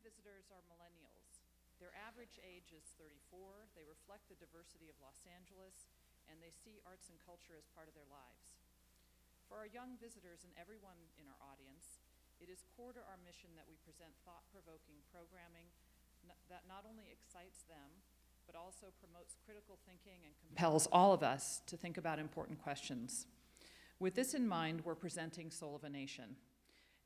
visitors are millennials. Their average age is 34. They reflect the diversity of Los Angeles, and they see arts and culture as part of their lives. For our young visitors and everyone in our audience, it is core to our mission that we present thought-provoking programming that not only excites them, but also promotes critical thinking and compels all of us to think about important questions. With this in mind, we're presenting Soul of a Nation.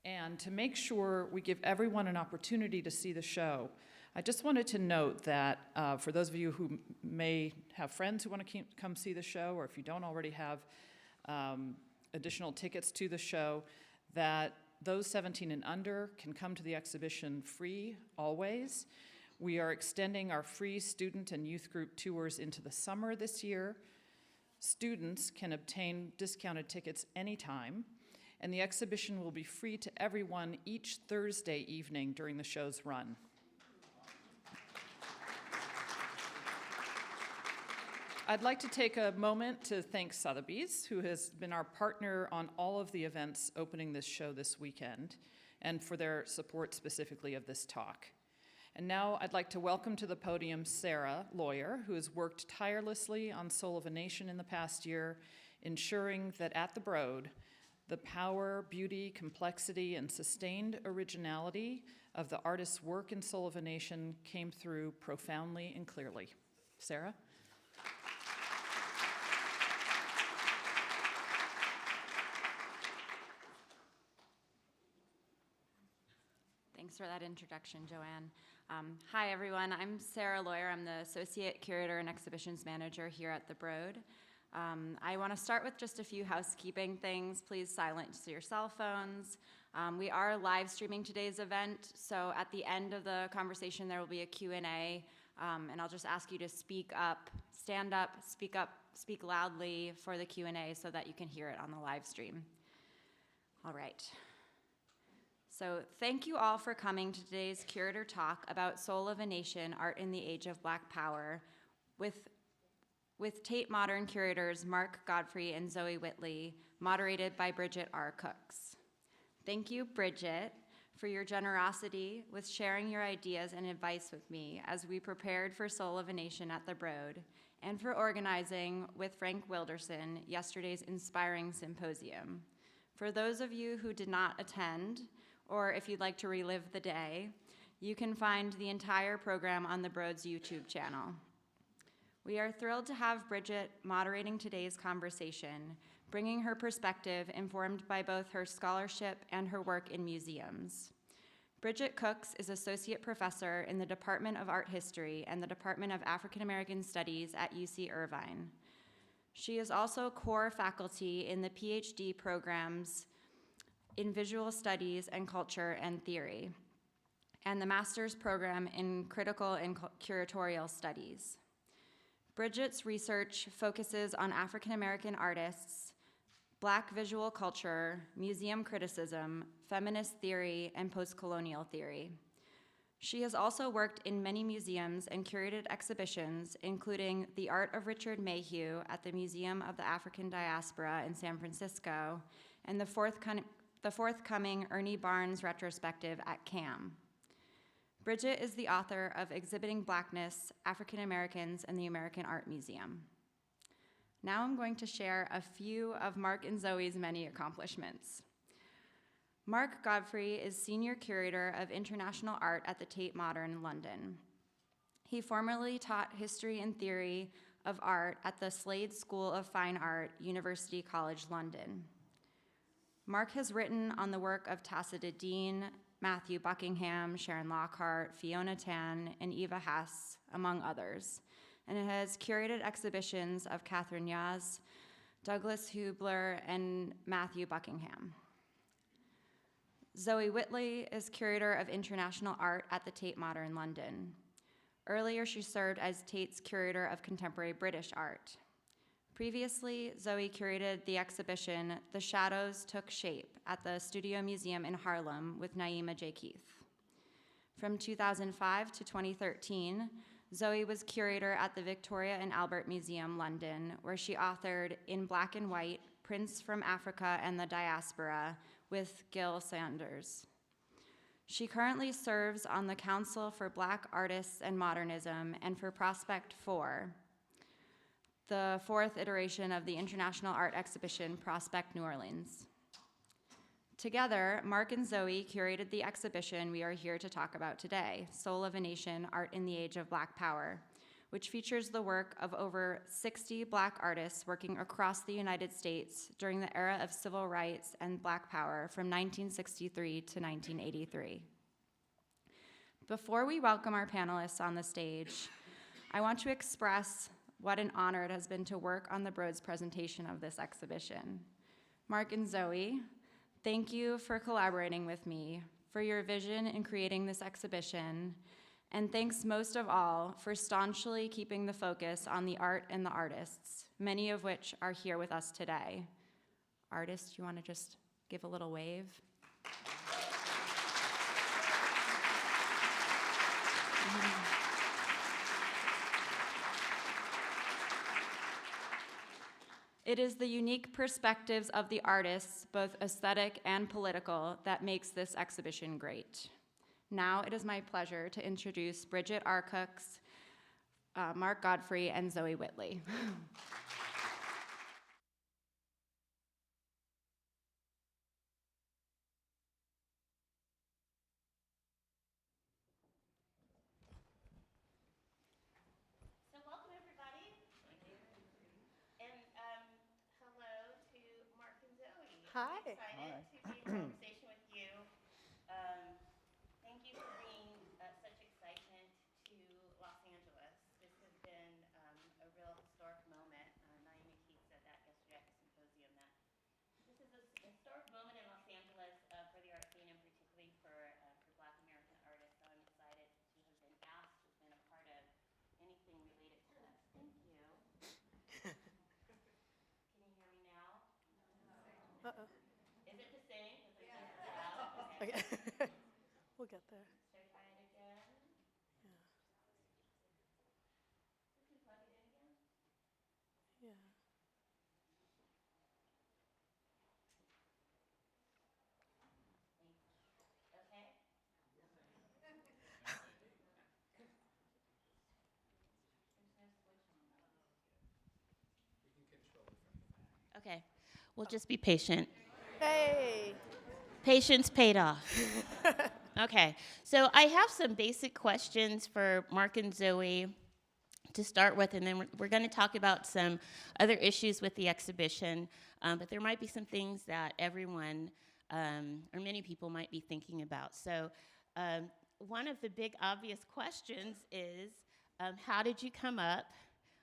And to make sure we give everyone an opportunity to see the show, I just wanted to note that for those of you who may have friends who want to come see the show, or if you don't already have additional tickets to the show, that those 17 and under can come to the exhibition free always. We are extending our free student and youth group tours into the summer this year. Students can obtain discounted tickets anytime, and the exhibition will be free to everyone each Thursday evening during the show's run. I'd like to take a moment to thank Sotheby's, who has been our partner on all of the events opening this show this weekend, and for their support specifically of this talk. And now I'd like to welcome to the podium Sarah, lawyer, who has worked tirelessly on Soul of a Nation in the past year, ensuring that at the Broad, the power, beauty, complexity, and sustained originality of the artist's work in Soul of a Nation came through profoundly and clearly. Sarah? Thanks for that introduction, Joanne. Hi, everyone. I'm Sarah Lawyer. I'm the Associate Curator and Exhibitions Manager here at the Broad. I want to start with just a few housekeeping things. Please silence your cell phones. We are live streaming today's event, so at the end of the conversation there will be a Q&A, and I'll just ask you to speak up, speak loudly for the Q&A so that you can hear it on the live stream. All right. So thank you all for coming to today's Curator talk about Soul of a Nation, Art in the Age of Black Power, with Tate Modern curators Mark Godfrey and Zoe Whitley, moderated by Bridget R. Cooks. Thank you, Bridget, for your generosity with sharing your ideas and advice with me as we prepared for Soul of a Nation at the Broad, and for organizing with Frank Wilderson yesterday's inspiring symposium. For those of you who did not attend, or if you'd like to relive the day, you can find the entire program on the Broad's YouTube channel. We are thrilled to have Bridget moderating today's conversation, bringing her perspective informed by both her scholarship and her work in museums. Bridget Cooks is Associate Professor in the Department of Art History and the Department of African American Studies at UC Irvine. She is also core faculty in the PhD programs in Visual Studies and Culture and Theory, and the Master's Program in Critical and Curatorial Studies. Bridget's research focuses on African American artists, Black visual culture, museum criticism, feminist theory, and post-colonial theory. She has also worked in many museums and curated exhibitions, including The Art of Richard Mayhew at the Museum of the African Diaspora in San Francisco, and the forthcoming Ernie Barnes retrospective at CAM. Bridget is the author of Exhibiting Blackness, African Americans and the American Art Museum. Now I'm going to share a few of Mark and Zoe's many accomplishments. Mark Godfrey is Senior Curator of International Art at the Tate Modern, London. He formerly taught history and theory of art at the Slade School of Fine Art, University College London. Mark has written on the work of Tacita Dean, Matthew Buckingham, Sharon Lockhart, Fiona Tan, and Eva Hess, among others, and has curated exhibitions of Catherine Yaz, Douglas Hubler, and Matthew Buckingham. Zoe Whitley is Curator of International Art at the Tate Modern, London. Earlier, she served as Tate's Curator of Contemporary British Art. Previously, Zoe curated the exhibition The Shadows Took Shape at the Studio Museum in Harlem with Naima J. Keith. From 2005 to 2013, Zoe was curator at the Victoria and Albert Museum, London, where she authored In Black and White, Prints from Africa and the Diaspora with Gil Sanders. She currently serves on the Council for Black Artists and Modernism and for Prospect 4, the fourth iteration of the International Art Exhibition, Prospect New Orleans. Together, Mark and Zoe curated the exhibition we are here to talk about today, Soul of a Nation, Art in the Age of Black Power, which features the work of over 60 Black artists working across the United States during the era of civil rights and Black power from 1963 to 1983. Before we welcome our panelists on the stage, I want to express what an honor it has been to work on the Broad's presentation of this exhibition. Mark and Zoe, thank you for collaborating with me, for your vision in creating this exhibition, and thanks most of all for staunchly keeping the focus on the art and the artists, many of which are here with us today. Artists, you want to just give a little wave? It is the unique perspectives of the artists, both aesthetic and political, that makes this exhibition great. Now it is my pleasure to introduce Bridget R. Mark Godfrey, and Zoe Whitley. So welcome everybody. Thank you. And hello to Mark and Zoe. Hi. I'm excited to be in conversation with you. Thank you for bringing such excitement to Los Angeles. This has been a real historic moment. Naomi Keith said that yesterday at the symposium, that this is a historic moment in Los Angeles for the art scene, and particularly for Black American artists. So I'm excited to have been asked to have been a part of anything related to this. Thank you. Can you hear me now? Uh-oh. Is it the same? Okay. Okay. We'll get there. Should I try it again? Yeah. Can you plug it in again? Yeah. Okay. There's no switch on that. Okay. We'll just be patient. Hey. Patience paid off. Okay, so I have some basic questions for Mark and Zoe to start with, and then we're going to talk about some other issues with the exhibition, but there might be some things that everyone or many people might be thinking about. So one of the big obvious questions is, how did you come up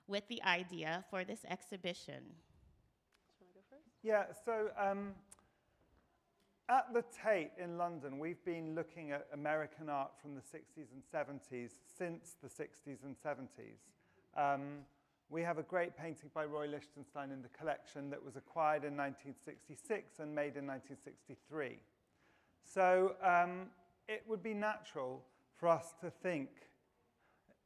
with the idea for this exhibition? Do you want to go first? Yeah, so at the Tate in London, we've been looking at American art from the 60s and 70s since the 60s and 70s. We have a great painting by Roy Lichtenstein in the collection that was acquired in 1966 and made in 1963. So it would be natural for us to think,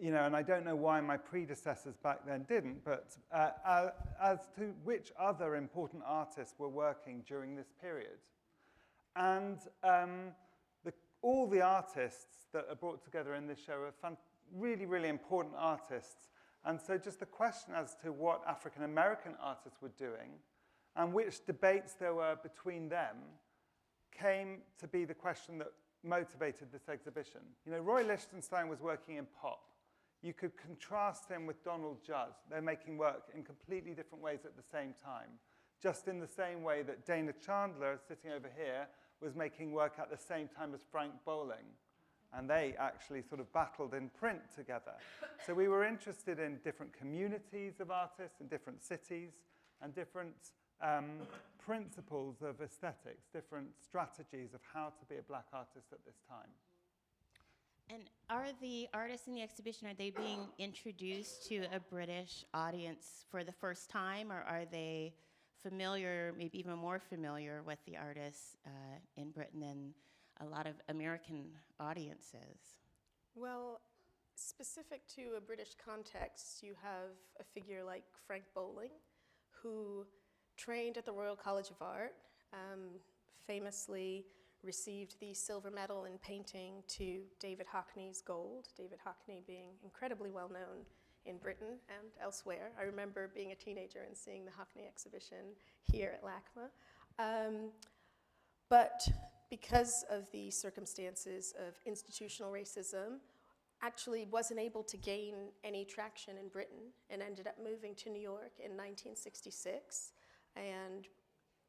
you know, and I don't know why my predecessors back then didn't, but as to which other important artists were working during this period. And all the artists that are brought together in this show are really, really important artists. And so just the question as to what African-American artists were doing and which debates there were between them came to be the question that motivated this exhibition. You know, Roy Lichtenstein was working in pop. You could contrast him with Donald Judd. They're making work in completely different ways at the same time, just in the same way that Dana Chandler, sitting over here, was making work at the same time as Frank Bowling. And they actually sort of battled in print together. So we were interested in different communities of artists in different cities and different principles of aesthetics, different strategies of how to be a black artist at this time. And are the artists in the exhibition, are they being introduced to a British audience for the first time, or are they familiar, maybe even more familiar with the artists in Britain than a lot of American audiences? Well, specific to a British context, you have a figure like Frank Bowling, who trained at the Royal College of Art, famously received the silver medal in painting to David Hockney's gold, David Hockney being incredibly well known in Britain and elsewhere. I remember being a teenager and seeing the Hockney exhibition here at LACMA. But because of the circumstances of institutional racism, actually wasn't able to gain any traction in Britain and ended up moving to New York in 1966 and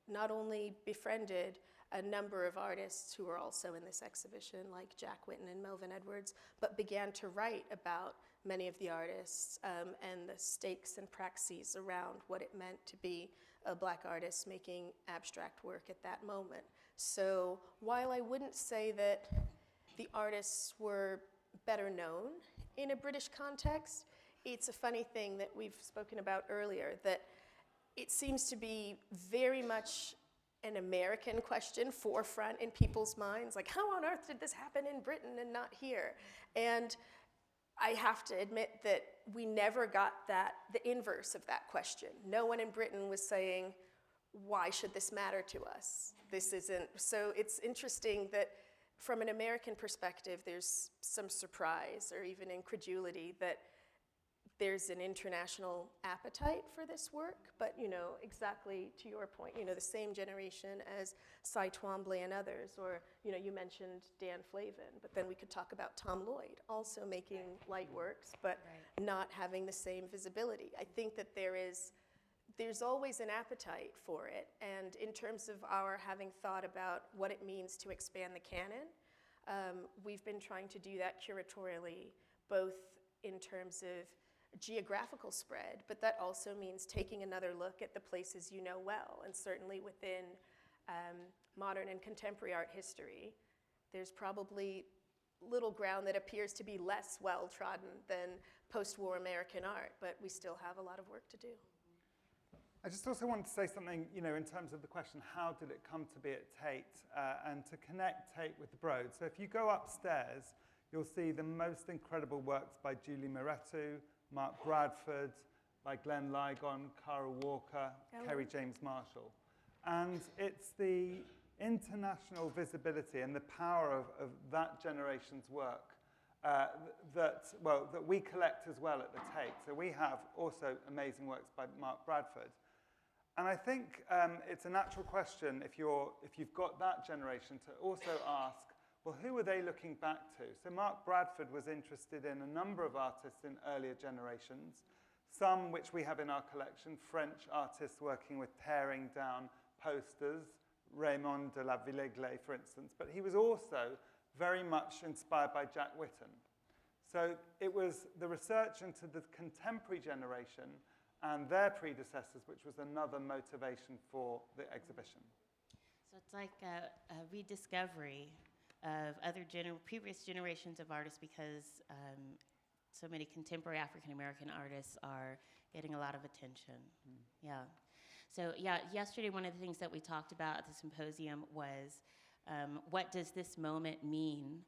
not only befriended a number of artists who were also in this exhibition, like Jack Whitten and Melvin Edwards, but began to write about many of the artists and the stakes and praxis around what it meant to be a Black artist making abstract work at that moment. So while I wouldn't say that the artists were better known in a British context, it's a funny thing that we've spoken about earlier, that it seems to be very much an American question forefront in people's minds, like how on earth did this happen in Britain and not here? And I have to admit that we never got the inverse of that question. No one in Britain was saying, why should this matter to us? This isn't, so it's interesting that from an American perspective, there's some surprise or even incredulity that there's an international appetite for this work, but exactly to your point, the same generation as Cy Twombly and others, or you mentioned Dan Flavin, but then we could talk about Tom Lloyd, also making light works, but not having the same visibility. I think that there's always an appetite for it, and in terms of our having thought about what it means to expand the canon, we've been trying to do that curatorially, both in terms of geographical spread, but that also means taking another look at the places you know well, and certainly within modern and contemporary art history, there's probably little ground that appears to be less well-trodden than post-war American art, but we still have a lot of work to do. I just also wanted to say something, in terms of the question, how did it come to be at Tate, and to connect Tate with the Broad. So if you go upstairs, you'll see the most incredible works by Julie Moretu, Mark Bradford, by Glenn Ligon, Cara Walker, Kerry James Marshall. And it's the international visibility and the power of that generation's work that we collect as well at the Tate. So we have also amazing works by Mark Bradford. And I think it's a natural question if you've got that generation to also ask, well, who are they looking back to? So Mark Bradford was interested in a number of artists in earlier generations, some which we have in our collection, French artists working with tearing down posters, Raymond de la Villeglay, for instance, but he was also very much inspired by Jack Whitten. So it was the research into the contemporary generation and their predecessors, which was another motivation for the exhibition. So it's like a rediscovery of other previous generations of artists, because so many contemporary African-American artists are getting a lot of attention. Yeah. So yesterday one of the things that we talked about at the symposium was what does this moment mean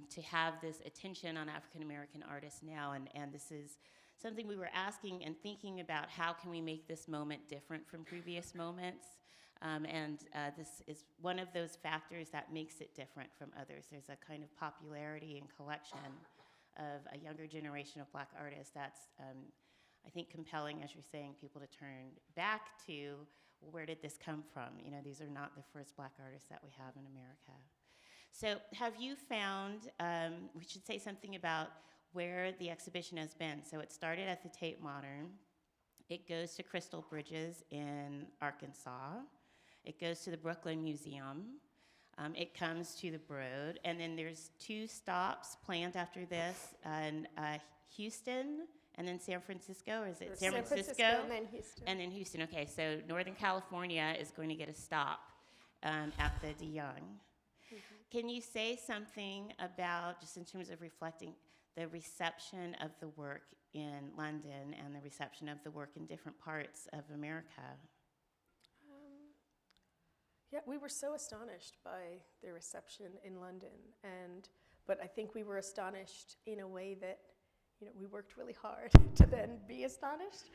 to have this attention on African-American artists now, and this is something we were asking and thinking about, how can we make this moment different from previous moments? This is one of those factors that makes it different from others. There's a kind of popularity and collection of a younger generation of Black artists that's, I think, compelling, as you're saying, people to turn back to, where did this come from? These are not the first Black artists that we have in America. So have you found, we should say something about where the exhibition has been. So it started at the Tate Modern. It goes to Crystal Bridges in Arkansas. It goes to the Brooklyn Museum. It comes to the Broad. And then there's 2 stops planned after this in Houston and then San Francisco, or is it San Francisco? And then Houston. And then Houston, okay. So Northern California is going to get a stop at the De Young. Can you say something about, just in terms of reflecting, the reception of the work in London and the reception of the work in different parts of America? Yeah, we were so astonished by the reception in London, but I think we were astonished in a way that we worked really hard to then be astonished.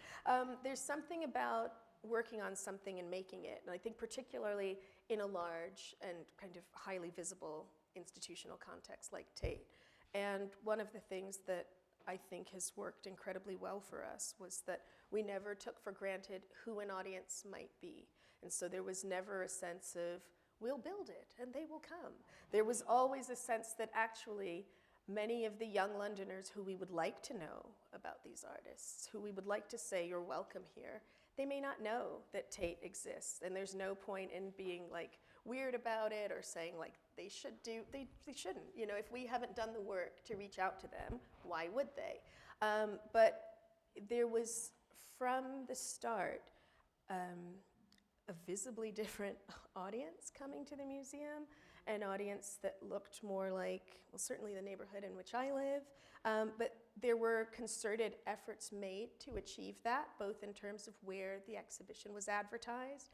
There's something about working on something and making it, and I think particularly in a large and kind of highly visible institutional context like Tate. And one of the things that I think has worked incredibly well for us was that we never took for granted who an audience might be. And so there was never a sense of, we'll build it and they will come. There was always a sense that actually many of the young Londoners who we would like to know about these artists, who we would like to say, you're welcome here, they may not know that Tate exists. And there's no point in being like weird about it or saying like they shouldn't. You know, if we haven't done the work to reach out to them, why would they? But there was, from the start, a visibly different audience coming to the museum, an audience that looked more like, well, certainly the neighborhood in which I live, but there were concerted efforts made to achieve that, both in terms of where the exhibition was advertised.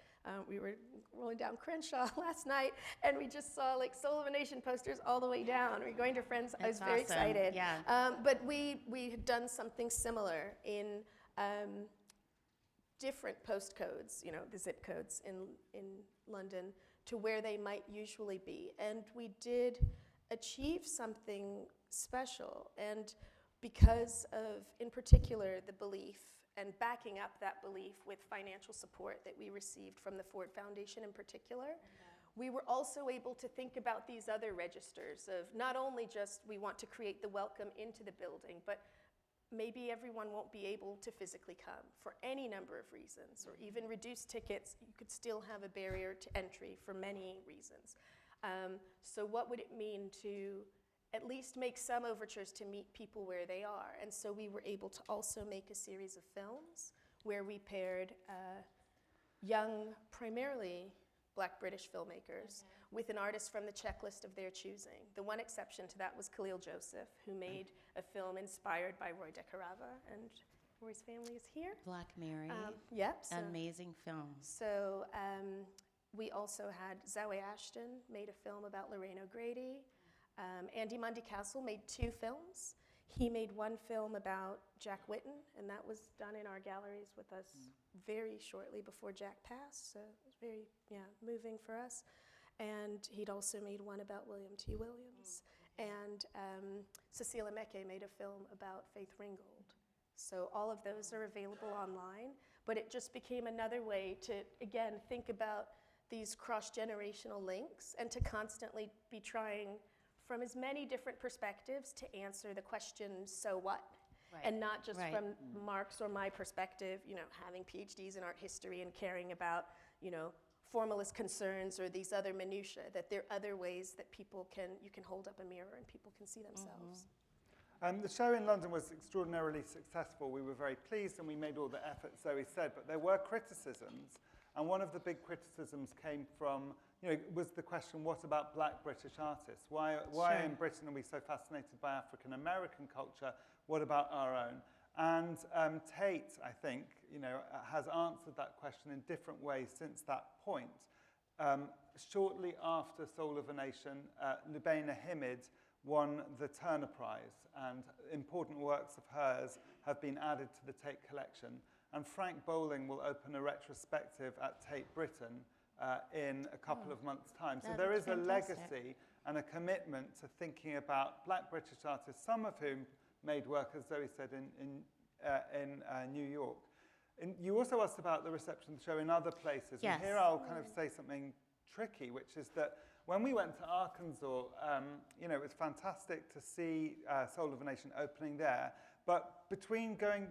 We were rolling down Crenshaw last night, and we just saw like Soul of a Nation posters all the way down. We're going to Friends. I was very excited. Yeah. But we had done something similar in different postcodes, you know, the zip codes in London, to where they might usually be. And we did achieve something special. And because of, in particular, the belief and backing up that belief with financial support that we received from the Ford Foundation in particular, we were also able to think about these other registers of not only just we want to create the welcome into the building, but maybe everyone won't be able to physically come for any number of reasons, or even reduced tickets, you could still have a barrier to entry for many reasons. So what would it mean to at least make some overtures to meet people where they are? And so we were able to also make a series of films where we paired young, primarily Black British filmmakers with an artist from the checklist of their choosing. The one exception to that was Khalil Joseph, who made a film inspired by Roy de Carava, and Roy's family is here. Black Mary. Yep. Amazing film. So we also had Zoe Ashton made a film about Lorraine O'Grady. Andy Mundy Castle made 2 films. He made one film about Jack Whitten, and that was done in our galleries with us very shortly before Jack passed, so it was very, moving for us. And he'd also made one about William T. Williams. And Cecilia Meke made a film about Faith Ringgold. So all of those are available online, but it just became another way to, again, think about these cross-generational links and to constantly be trying from as many different perspectives to answer the question, so what? Right. And not just from Mark's or my perspective, you know, having PhDs in art history and caring about, you know, formalist concerns or these other minutiae, that there are other ways that you can hold up a mirror and people can see themselves. The show in London was extraordinarily successful. We were very pleased and we made all the efforts Zoe said, but there were criticisms. And one of the big criticisms came from, was the question, what about Black British artists? Why in Britain are we so fascinated by African American culture? What about our own? And Tate, I think, has answered that question in different ways since that point. Shortly after Soul of a Nation, Lubaina Himid won the Turner Prize, and important works of hers have been added to the Tate collection. And Frank Bowling will open a retrospective at Tate Britain in a couple of months' time. So there is a legacy and a commitment to thinking about Black British artists, some of whom made work, as Zoe said, in New York. And you also asked about the reception of the show in other places. Yes. And here I'll kind of say something tricky, which is that when we went to Arkansas, it was fantastic to see Soul of a Nation opening there. But between going,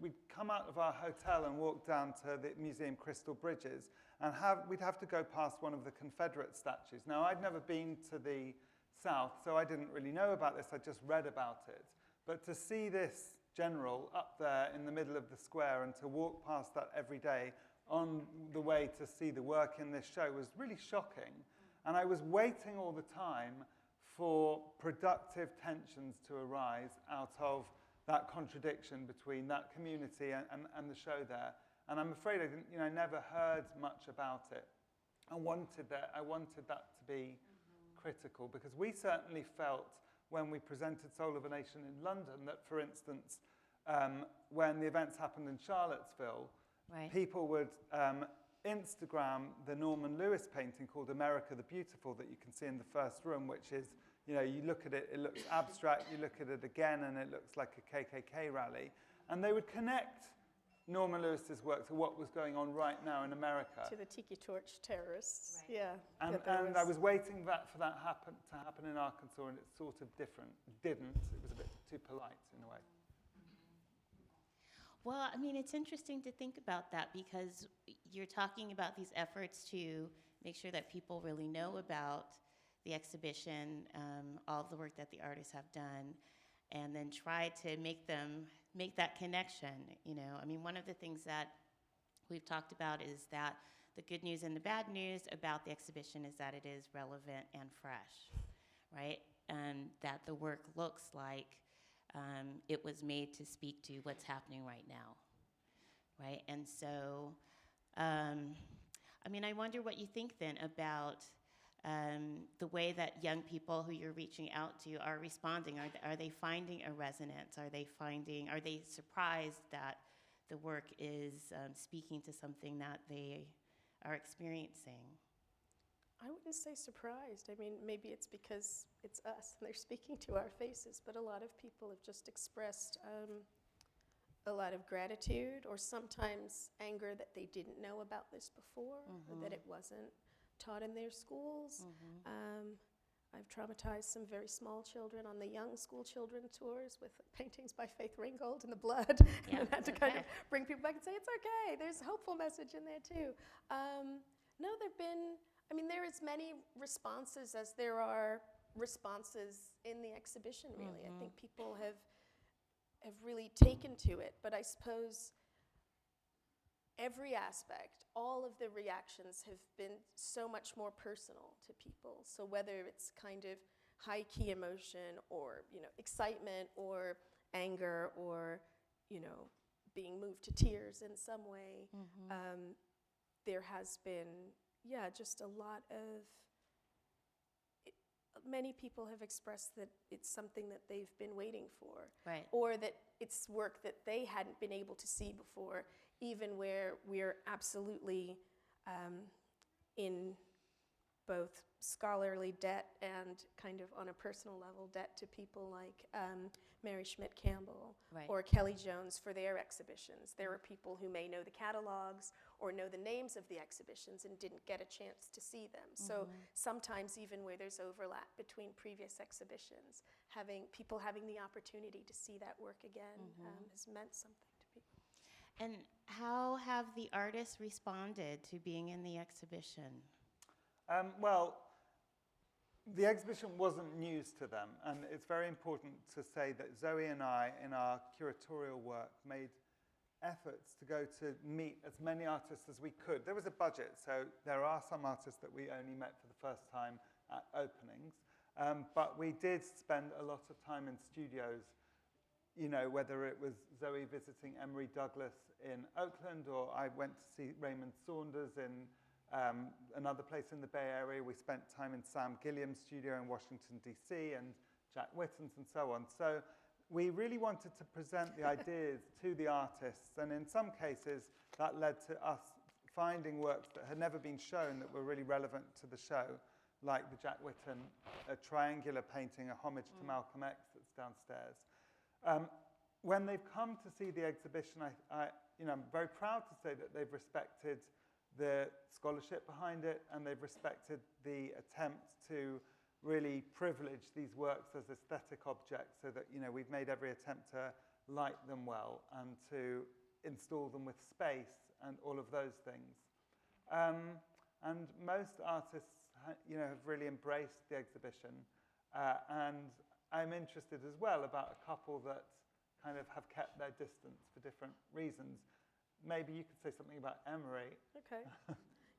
we'd come out of our hotel and walk down to the museum Crystal Bridges, and we'd have to go past one of the Confederate statues. Now, I'd never been to the South, so I didn't really know about this. I just read about it. But to see this general up there in the middle of the square and to walk past that every day on the way to see the work in this show was really shocking. And I was waiting all the time for productive tensions to arise out of that contradiction between that community and the show there. And I'm afraid I never heard much about it. I wanted that to be critical, because we certainly felt when we presented Soul of a Nation in London that, for instance, when the events happened in Charlottesville, people would Instagram the Norman Lewis painting called America the Beautiful that you can see in the first room, which is, you know, you look at it, it looks abstract, you look at it again and it looks like a KKK rally. And they would connect Norman Lewis's work to what was going on right now in America. To the Tiki Torch terrorists, Right. yeah. And I was waiting for that to happen in Arkansas, and it's sort of different. It didn't. It was a bit too polite in a way. Well, I mean, it's interesting to think about that because you're talking about these efforts to make sure that people really know about the exhibition, all of the work that the artists have done, and then try to make that connection, you know. I mean, one of the things that we've talked about is that the good news and the bad news about the exhibition is that it is relevant and fresh, right? And that the work looks like it was made to speak to what's happening right now, right? And so, I mean, I wonder what you think then about the way that young people who you're reaching out to are responding. Are they finding a resonance? Are they surprised that the work is speaking to something that they are experiencing? I wouldn't say surprised. I mean, maybe it's because it's us and they're speaking to our faces, but a lot of people have just expressed a lot of gratitude or sometimes anger that they didn't know about this before, or that it wasn't taught in their schools. I've traumatized some very small children on the young school children tours with paintings by Faith Ringgold in the blood, Yeah, and had to it's kind of okay. bring people back and say, it's okay, there's a hopeful message in there too. No, there are as many responses as there are responses in the exhibition, really. I think people have really taken to it, but I suppose every aspect, all of the reactions have been so much more personal to people. So whether it's kind of high key emotion or, you know, excitement or anger or, you know, being moved to tears in some way, there has been, just a lot of, many people have expressed that it's something that they've been waiting for. Right. Or that it's work that they hadn't been able to see before, even where we're absolutely in both scholarly debt and kind of on a personal level debt to people like Mary Schmidt Campbell Right. or Kelly Jones for their exhibitions. There are people who may know the catalogs or know the names of the exhibitions and didn't get a chance to see them. So sometimes even where there's overlap between previous exhibitions, people having the opportunity to see that work again has meant something to people. And how have the artists responded to being in the exhibition? Well, the exhibition wasn't news to them, and it's very important to say that Zoe and I, in our curatorial work, made efforts to go to meet as many artists as we could. There was a budget, so there are some artists that we only met for the first time at openings, but we did spend a lot of time in studios, you know, whether it was Zoe visiting Emery Douglas in Oakland, or I went to see Raymond Saunders in another place in the Bay Area. We spent time in Sam Gilliam's studio in Washington, D.C., and Jack Whitten's and so on. So we really wanted to present the ideas to the artists, and in some cases that led to us finding works that had never been shown that were really relevant to the show, like the Jack Whitten triangular painting, a homage to Malcolm X, that's downstairs. When they've come to see the exhibition, I'm very proud to say that they've respected the scholarship behind it, and they've respected the attempt to really privilege these works as aesthetic objects, so that, you know, we've made every attempt to light them well and to install them with space and all of those things. And most artists, have really embraced the exhibition, and I'm interested as well about a couple that kind of have kept their distance for different reasons. Maybe you could say something about Emery. Okay.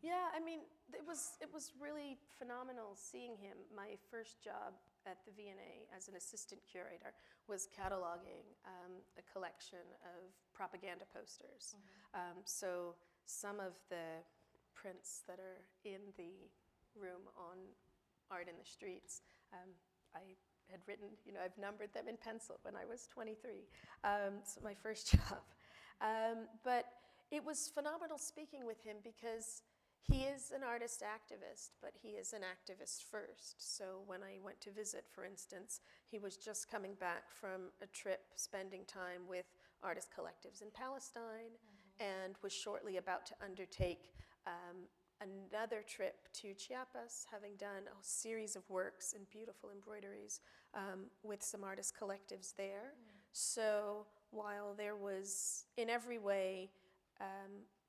Yeah, I mean, it was really phenomenal seeing him. My first job at the V&A as an assistant curator was cataloging a collection of propaganda posters. So some of the prints that are in the room on Art in the Streets, I had written, I've numbered them in pencil when I was 23. So my first job. But It was phenomenal speaking with him because he is an artist activist, but he is an activist first. So when I went to visit, for instance, he was just coming back from a trip spending time with artist collectives in Palestine, and was shortly about to undertake another trip to Chiapas, having done a series of works and beautiful embroideries with some artist collectives there. So while there was in every way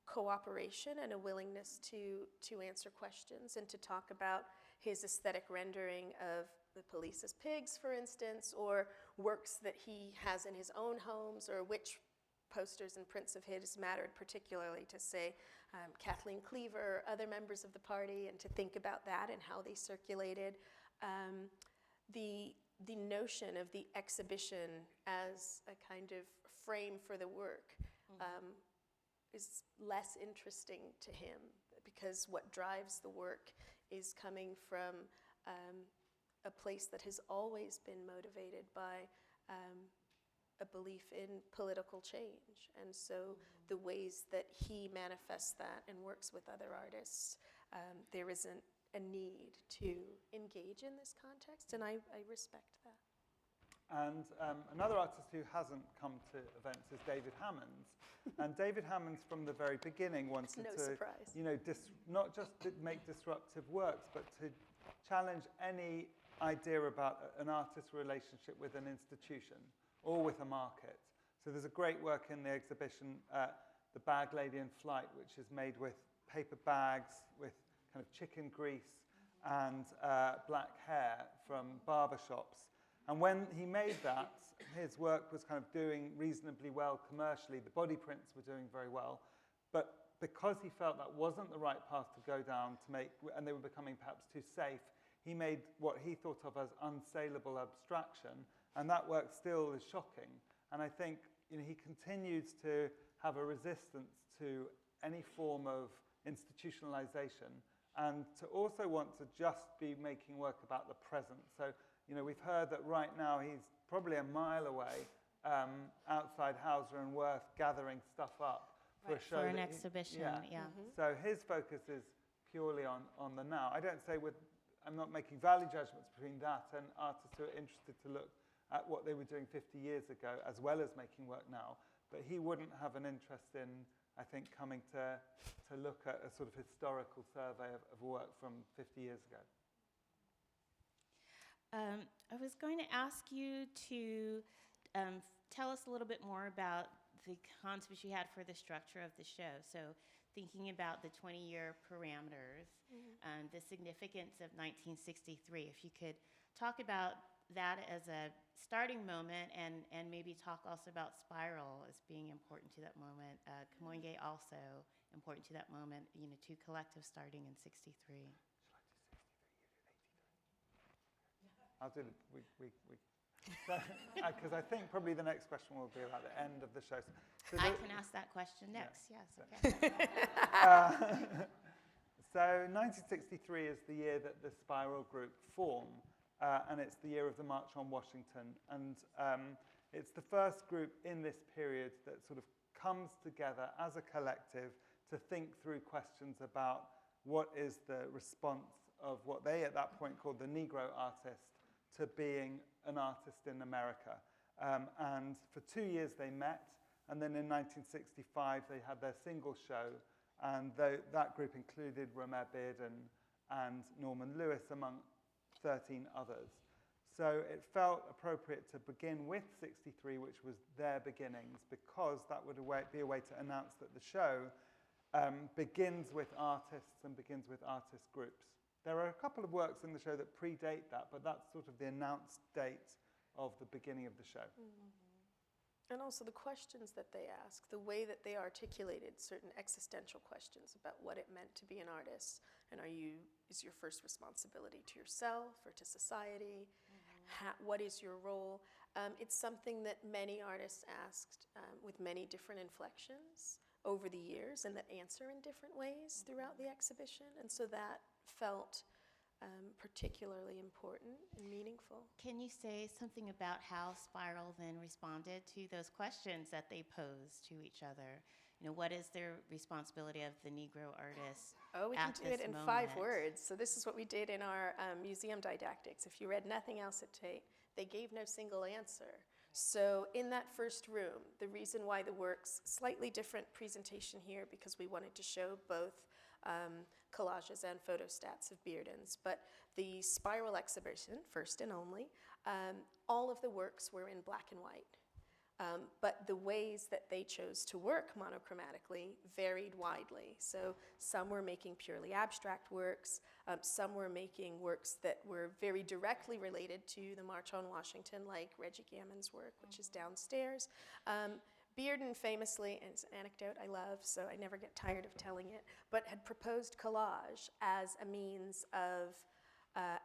cooperation and a willingness to answer questions and to talk about his aesthetic rendering of the police as pigs, for instance, or works that he has in his own homes, or which posters and prints of his mattered particularly to, say, Kathleen Cleaver, other members of the party, and to think about that and how they circulated. The notion of the exhibition as a kind of frame for the work is less interesting to him, because what drives the work is coming from a place that has always been motivated by a belief in political change. And so the ways that he manifests that and works with other artists, there isn't a need to engage in this context, and I respect that. And another artist who hasn't come to events is David Hammonds. And David Hammonds, from the very beginning, wanted surprise. You know, not just to make disruptive works, but to challenge any idea about an artist's relationship with an institution or with a market. So there's a great work in the exhibition, The Bag Lady in Flight, which is made with paper bags with kind of chicken grease and black hair from barbershops. And when he made that, his work was kind of doing reasonably well commercially. The body prints were doing very well. But because he felt that wasn't the right path to go down to make, and they were becoming perhaps too safe, he made what he thought of as unsaleable abstraction. And that work still is shocking. And I think, you know, he continues to have a resistance to any form of institutionalization, and to also want to just be making work about the present. So, you know, we've heard that right now he's probably a mile away outside Hauser and Worth gathering stuff up for a show. For an exhibition, yeah. So his focus is purely on the now. I don't say I'm not making value judgments between that and artists who are interested to look at what they were doing 50 years ago as well as making work now. But he wouldn't have an interest in, I think, coming to look at a sort of historical survey of work from 50 years ago. I was going to ask you to tell us a little bit more about the concepts you had for the structure of the show. So thinking about the 20-year parameters, the significance of 1963, if you could talk about that as a starting moment, and maybe talk also about Spiral as being important to that moment. Kamoinge also important to that moment, you know, two collectives starting in 63. I'll do it. Because I think probably the next question will be about the end of the show. So I can ask that question next, yes. Okay. So 1963 is the year that the Spiral Group form, and it's the year of the March on Washington. And it's the first group in this period that sort of comes together as a collective to think through questions about what is the response of what they at that point called the Negro artist to being an artist in America. And for 2 years they met, and then in 1965 they had their single show, and that group included Romer Bearden and Norman Lewis, among 13 others. So it felt appropriate to begin with 63, which was their beginnings, because that would be a way to announce that the show begins with artists and begins with artist groups. There are a couple of works in the show that predate that, but that's sort of the announced date of the beginning of the show. And also the questions that they ask, the way that they articulated certain existential questions about what it meant to be an artist, and is your first responsibility to yourself or to society? What is your role? It's something that many artists asked with many different inflections over the years, and that answer in different ways throughout the exhibition. And so that felt particularly important and meaningful. Can you say something about how Spiral then responded to those questions that they posed to each other? You know, what is their responsibility of the Negro artist? Oh, we can at do it this in 5 moment? words. So this is what we did in our museum didactics. If you read nothing else at Tate, they gave no single answer. So in that first room, the reason why the work's slightly different presentation here, because we wanted to show both collages and photostats of Bearden's, but the Spiral exhibition, first and only, all of the works were in black and white. But the ways that they chose to work monochromatically varied widely. So some were making purely abstract works, some were making works that were very directly related to the March on Washington, like Reggie Gammon's work, which is downstairs. Bearden famously, and it's an anecdote I love, so I never get tired of telling it, but had proposed collage as a means of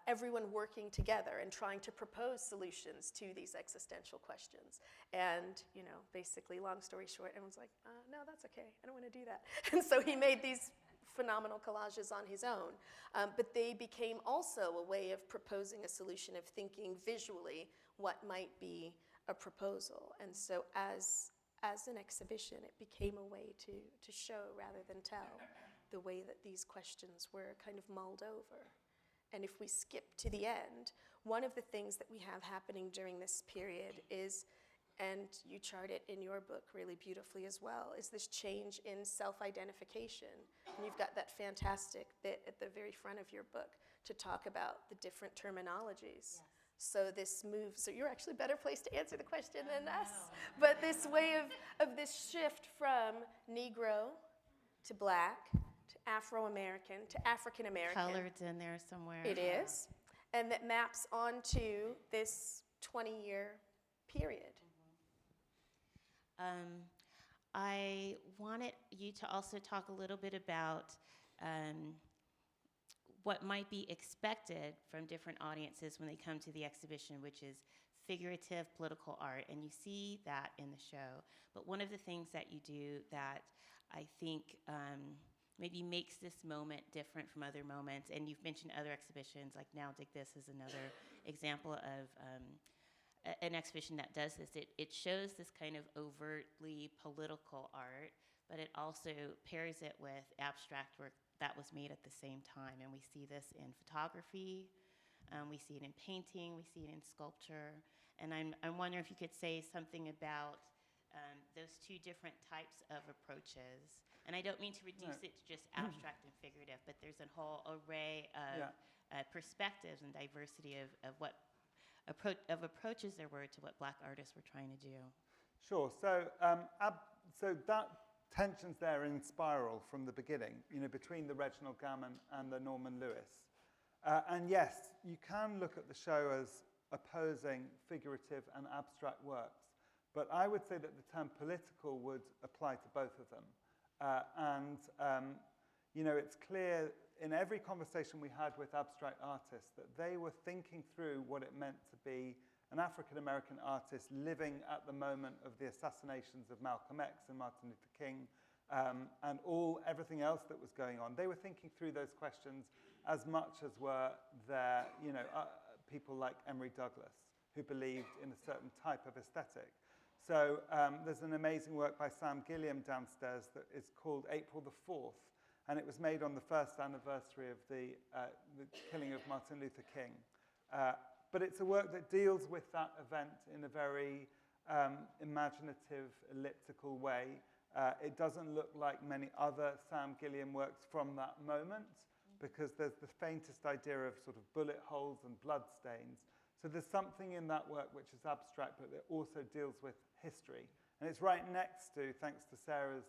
everyone working together and trying to propose solutions to these existential questions. And, you know, basically, long story short, everyone's like, no, that's okay, I don't want to do that. And so he made these phenomenal collages on his own. But they became also a way of proposing a solution, of thinking visually what might be a proposal. And so as an exhibition, it became a way to show rather than tell the way that these questions were kind of mulled over. And if we skip to the end, one of the things that we have happening during this period is, and you chart it in your book really beautifully as well, is this change in self-identification. And you've got that fantastic bit at the very front of your book to talk about the different terminologies. Yes. So this move, so you're actually a better place to answer the question than us. But this way of this shift from Negro to Black, Afro-American to African-American. Colored's in there somewhere. It is. And that maps onto this 20-year period. I wanted you to also talk a little bit about what might be expected from different audiences when they come to the exhibition, which is figurative political art. And you see that in the show. But one of the things that you do that I think maybe makes this moment different from other moments, and you've mentioned other exhibitions, like Now Dig This is another example of an exhibition that does this. It shows this kind of overtly political art, but it also pairs it with abstract work that was made at the same time. And we see this in photography, we see it in painting, we see it in sculpture. And I'm wondering if you could say something about those two different types of approaches. And I don't mean to reduce it to just abstract and figurative, but there's a whole array of perspectives and diversity of what approaches there were to what Black artists were trying to do. Sure. So that tension's there in Spiral from the beginning, you know, between the Reginald Gammon and the Norman Lewis. And yes, you can look at the show as opposing figurative and abstract works, but I would say that the term political would apply to both of them. You know, it's clear in every conversation we had with abstract artists that they were thinking through what it meant to be an African-American artist living at the moment of the assassinations of Malcolm X and Martin Luther King, and everything else that was going on. They were thinking through those questions as much as were there, you know, people like Emory Douglas, who believed in a certain type of aesthetic. So there's an amazing work by Sam Gilliam downstairs that is called April the 4th, and it was made on the first anniversary of the killing of Martin Luther King. But it's a work that deals with that event in a very imaginative, elliptical way. It doesn't look like many other Sam Gilliam works from that moment, because there's the faintest idea of sort of bullet holes and blood stains. So there's something in that work which is abstract, but it also deals with history. And it's right next to, thanks to Sarah's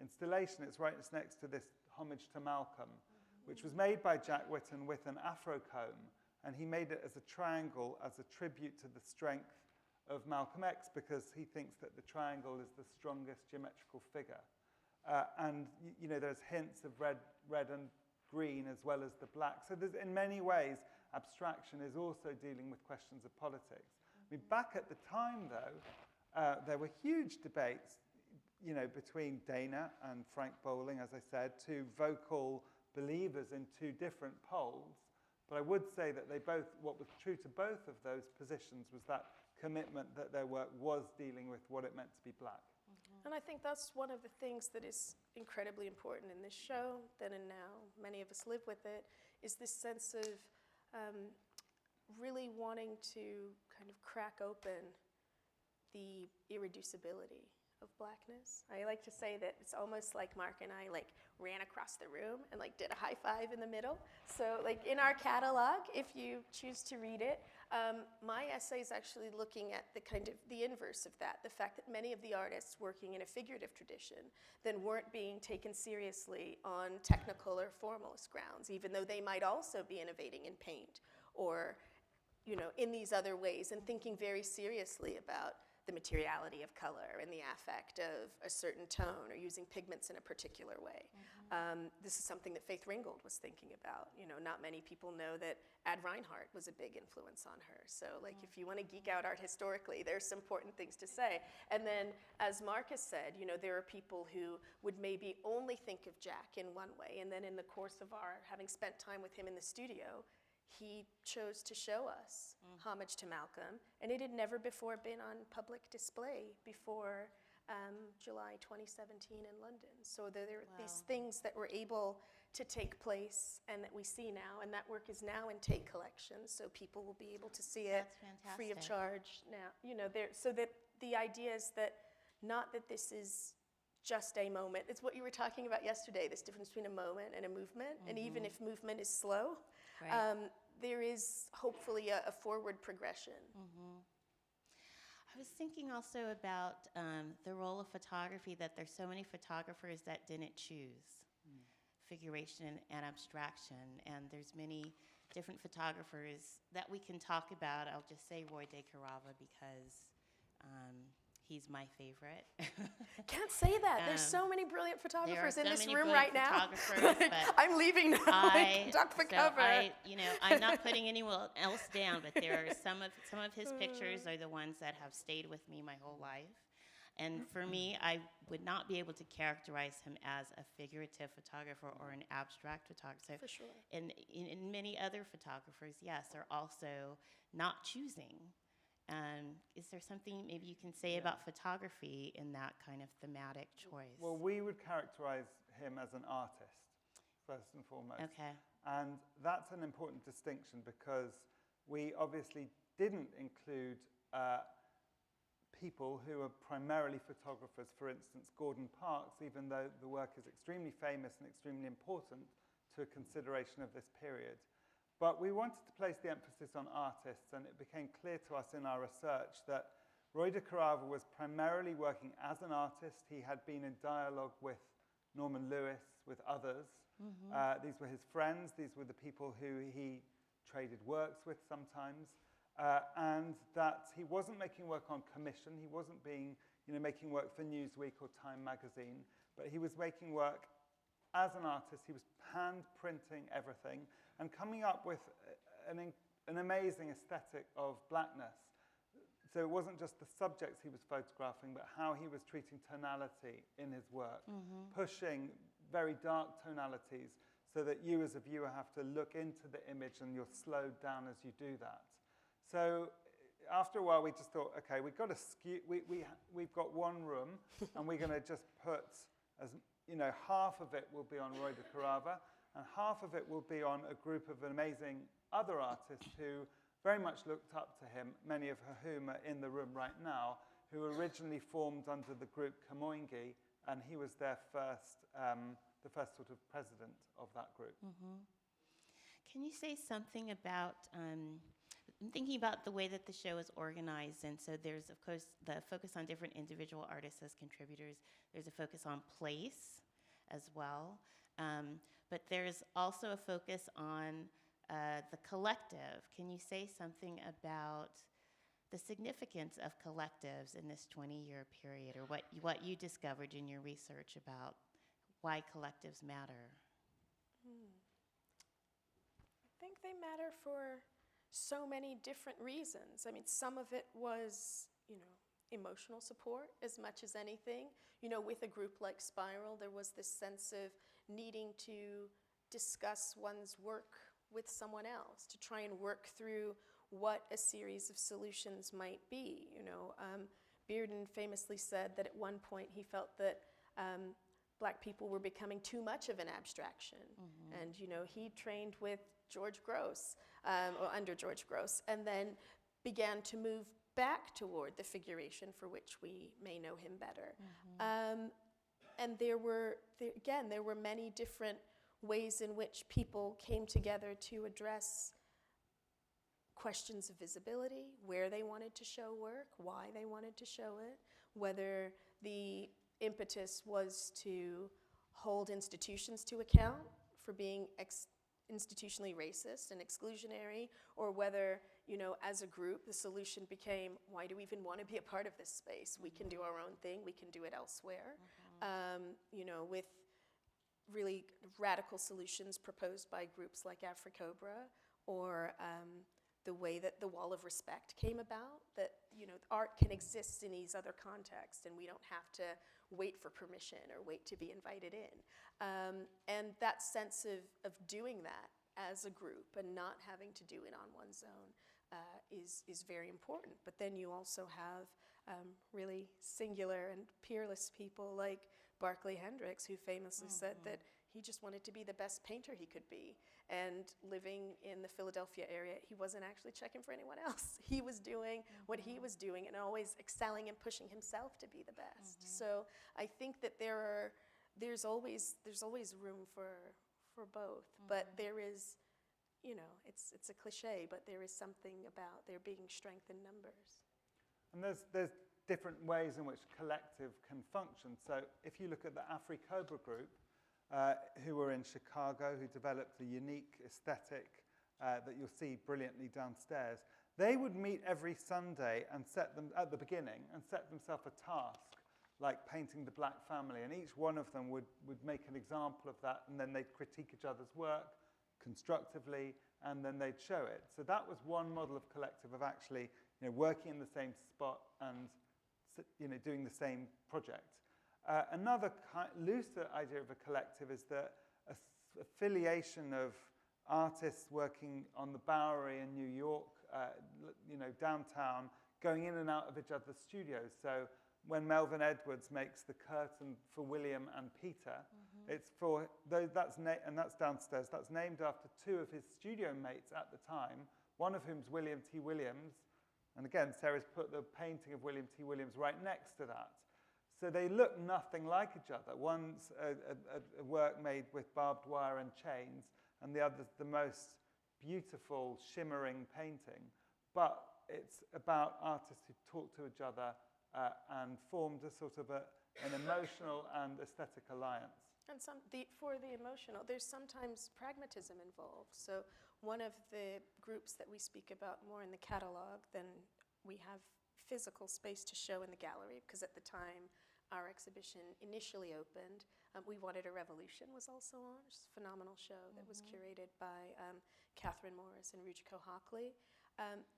installation, it's right next to this homage to Malcolm, which was made by Jack Whitten with an Afro comb. And he made it as a triangle, as a tribute to the strength of Malcolm X, because he thinks that the triangle is the strongest geometrical figure. And you know, there's hints of red and green as well as the black. So there's, in many ways, abstraction is also dealing with questions of politics. I mean, back at the time, though, there were huge debates, you know, between Dana and Frank Bowling, as I said, two vocal believers in two different poles, But I would say that what was true to both of those positions was that commitment that their work was dealing with what it meant to be black. And I think that's one of the things that is incredibly important in this show, then and now, many of us live with it, is this sense of really wanting to kind of crack open the irreducibility of blackness. I like to say that it's almost like Mark and I ran across the room and did a high five in the middle. So in our catalog, if you choose to read it, my essay is actually looking at the inverse of that, the fact that many of the artists working in a figurative tradition then weren't being taken seriously on technical or formalist grounds, even though they might also be innovating in paint or in these other ways and thinking very seriously about the materiality of color and the affect of a certain tone or using pigments in a particular way. This is something that Faith Ringgold was thinking about. Not many people know that Ad Reinhardt was a big influence on her. So if you want to geek out art historically, there's some important things to say. And then, as Marcus said, there are people who would maybe only think of Jack in one way, and then in the course of our having spent time with him in the studio, he chose to show us homage to Malcolm, and it had never before been on public display before July 2017 in London. So there are these things that were able to take place and that we see now, and that work is now in Tate collections, so people will be able to see it free of charge now. So that the idea is that not that this is just a moment. It's what you were talking about yesterday, this difference between a moment and a movement, and even if movement is slow, there is hopefully a forward progression. I was thinking also about the role of photography, that there's so many photographers that didn't choose figuration and abstraction, and there's many different photographers that we can talk about. I'll just say Roy de Carava because he's my favorite. Can't say that. There's so many brilliant photographers in this room right now. But I'm leaving now. Duck for cover. I'm not putting anyone else down, but there are some of his pictures are the ones that have stayed with me my whole life. And for me, I would not be able to characterize him as a figurative photographer or an abstract photographer. For sure. And many other photographers, yes, are also not choosing. Is there something maybe you can say about photography in that kind of thematic choice? Well, we would characterize him as an artist, first and foremost. Okay. And that's an important distinction because we obviously didn't include people who are primarily photographers. For instance, Gordon Parks, even though the work is extremely famous and extremely important to a consideration of this period. But we wanted to place the emphasis on artists, and it became clear to us in our research that Roy de Carava was primarily working as an artist. He had been in dialogue with Norman Lewis, with others. These were his friends. These were the people who he traded works with sometimes. And that he wasn't making work on commission. He wasn't making work for Newsweek or Time magazine, but he was making work as an artist. He was hand-printing everything and coming up with an amazing aesthetic of blackness. So it wasn't just the subjects he was photographing, but how he was treating tonality in his work, pushing very dark tonalities so that you as a viewer have to look into the image and you're slowed down as you do that. So after a while, we just thought, okay, we've got we've got one room, and we're going to just put, half of it will be on Roy de Carava, and half of it will be on a group of amazing other artists who very much looked up to him, many of whom are in the room right now, who originally formed under the group Kamoingi, and he was their the first sort of president of that group. Can you say something about, I'm thinking about the way that the show is organized, and so there's, of course, the focus on different individual artists as contributors. There's a focus on place as well. But there's also a focus on the collective. Can you say something about the significance of collectives in this 20-year period, or what you discovered in your research about why collectives matter? I think they matter for so many different reasons. I mean, some of it was, emotional support as much as anything. With a group like Spiral, there was this sense of needing to discuss one's work with someone else to try and work through what a series of solutions might be. Bearden famously said that at one point he felt that Black people were becoming too much of an abstraction. And, he trained with George Gross, or under George Gross, and then began to move back toward the figuration for which we may know him better. And there were many different ways in which people came together to address questions of visibility, where they wanted to show work, why they wanted to show it, whether the impetus was to hold institutions to account for being institutionally racist and exclusionary, or whether, as a group, the solution became, why do we even want to be a part of this space? We can do our own thing, we can do it elsewhere. With really radical solutions proposed by groups like Africobra, or the way that the Wall of Respect came about, that art can exist in these other contexts and we don't have to wait for permission or wait to be invited in. And that sense of doing that as a group and not having to do it on one's own is very important. But then you also have really singular and peerless people like Barclay Hendricks, who famously said that he just wanted to be the best painter he could be. And living in the Philadelphia area, he wasn't actually checking for anyone else. He was doing what he was doing and always excelling and pushing himself to be the best. So I think that there's always room for both. But there is, it's a cliche, but there is something about there being strength in numbers. And there's different ways in which collective can function. So if you look at the Africobra group, who were in Chicago, who developed a unique aesthetic that you'll see brilliantly downstairs, they would meet every Sunday and set themselves a task, like painting the Black family, and each one of them would make an example of that, and then they'd critique each other's work constructively, and then they'd show it. So that was one model of collective, of actually working in the same spot and doing the same project. Another looser idea of a collective is the affiliation of artists working on the Bowery in New York, downtown, going in and out of each other's studios. So when Melvin Edwards makes the curtain for William and Peter, it's for that's downstairs. That's named after two of his studio mates at the time, one of whom's William T. Williams, and again, Sarah's put the painting of William T. Williams right next to that. So they look nothing like each other. One's a work made with barbed wire and chains, and the other's the most beautiful, shimmering painting. But it's about artists who talk to each other and formed a sort of an emotional and aesthetic alliance. And for the emotional, there's sometimes pragmatism involved. So one of the groups that we speak about more in the catalog, then we have physical space to show in the gallery, because at the time our exhibition initially opened, We Wanted a Revolution was also on, which is a phenomenal show that was curated by Catherine Morris and Rujiko Hockley.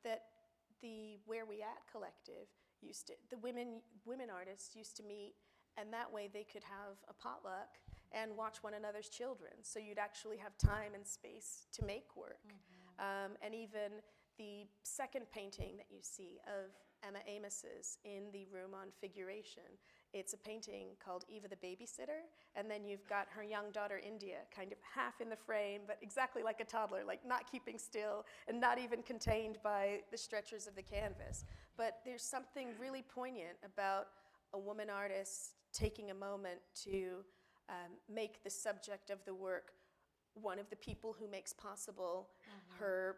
That the Where We At collective the women artists used to meet, and that way they could have a potluck and watch one another's children. So you'd actually have time and space to make work. And even the second painting that you see of Emma Amos's in the room on Figuration, it's a painting called Eva the Babysitter, and then you've got her young daughter India kind of half in the frame, but exactly like a toddler, like not keeping still and not even contained by the stretchers of the canvas. But there's something really poignant about a woman artist taking a moment to make the subject of the work one of the people who makes possible her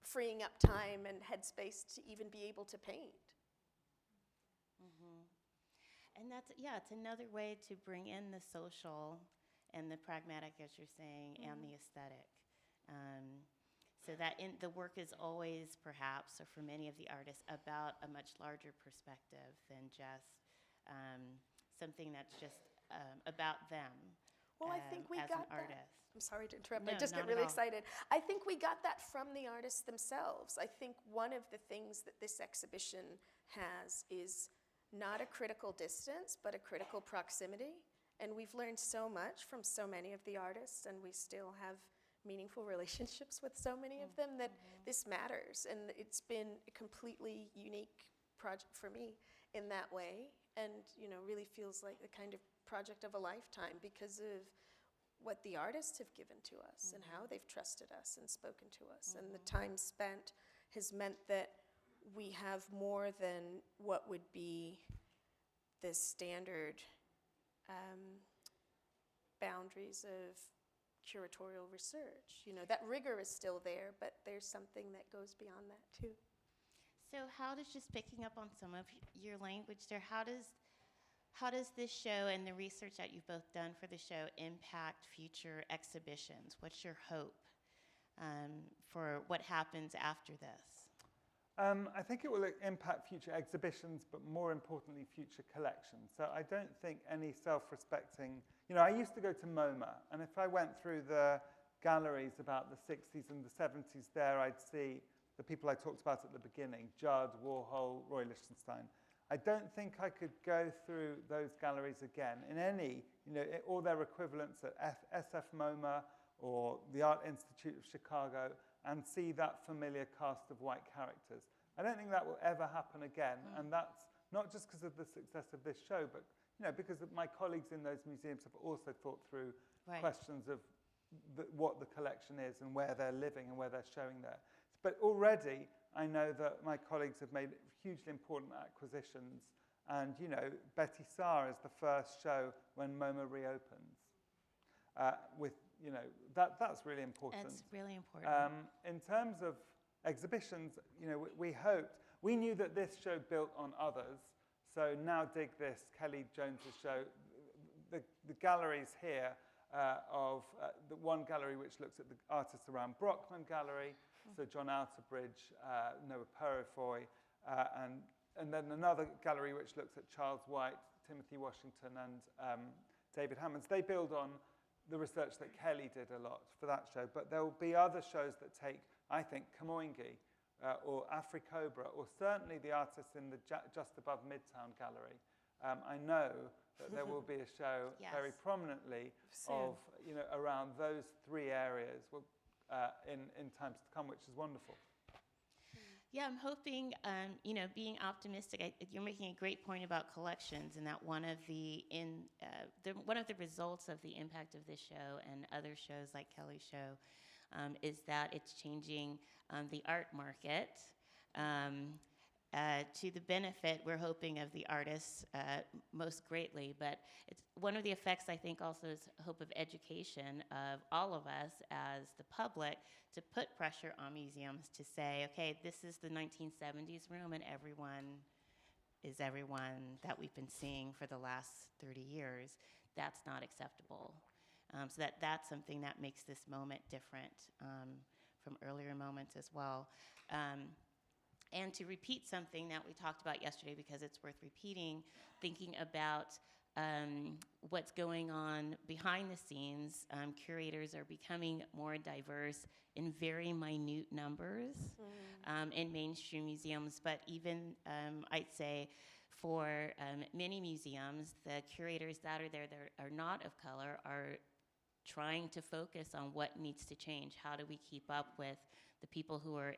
freeing up time and headspace to even be able to paint. And it's another way to bring in the social and the pragmatic, as you're saying, and the aesthetic. So that the work is always, perhaps, or for many of the artists, about a much larger perspective than just something that's just about them. Well, I think we as got an artist. I'm sorry to interrupt. No, I just get not really at all. excited. I think we got that from the artists themselves. I think one of the things that this exhibition has is not a critical distance, but a critical proximity. And we've learned so much from so many of the artists, and we still have meaningful relationships with so many of them that this matters. And it's been a completely unique project for me in that way, and really feels like the kind of project of a lifetime because of what the artists have given to us and how they've trusted us and spoken to us. And the time spent has meant that we have more than what would be the standard boundaries of curatorial research. That rigor is still there, but there's something that goes beyond that too. So how does, just picking up on some of your language there, how does this show and the research that you've both done for the show impact future exhibitions? What's your hope for what happens after this? I think it will impact future exhibitions, but more importantly, future collections. So I don't think any self-respecting, I used to go to MoMA, and if I went through the galleries about the 60s and the 70s there, I'd see the people I talked about at the beginning, Judd, Warhol, Roy Lichtenstein. I don't think I could go through those galleries again in any, all their equivalents at SF MoMA or the Art Institute of Chicago, and see that familiar cast of white characters. I don't think that will ever happen again, and that's not just because of the success of this show, but because of my colleagues in those museums have also thought through questions of what the collection is and where they're living and where they're showing there. But already, I know that my colleagues have made hugely important acquisitions, and Betty Saar is the first show when MoMA reopens. That's really important. That's really important. In terms of exhibitions, we knew that this show built on others. So Now Dig This, Kelly Jones's show, the galleries here of the one gallery which looks at the artists around Brockman Gallery, so John Outerbridge, Noah Purifoy, and then another gallery which looks at Charles White, Timothy Washington, and David Hammonds. They build on the research that Kelly did a lot for that show, but there will be other shows that take, I think, Kamoingi or Africobra, or certainly the artists in the just above Midtown Gallery. I know that there will be a show very prominently of, around those three areas in times to come, which is wonderful. Yeah, I'm hoping, being optimistic. You're making a great point about collections, and that one of the results of the impact of this show and other shows like Kelly's show is that it's changing the art market to the benefit, we're hoping, of the artists most greatly. But it's one of the effects, I think, also is hope of education of all of us as the public, to put pressure on museums to say, okay, this is the 1970s room, and everyone is everyone that we've been seeing for the last 30 years. That's not acceptable. So that's something that makes this moment different from earlier moments as well. And to repeat something that we talked about yesterday, because it's worth repeating, thinking about what's going on behind the scenes. Curators are becoming more diverse in very minute numbers in mainstream museums, but even, I'd say, for many museums, the curators that are there that are not of color are trying to focus on what needs to change. How do we keep up with the people who are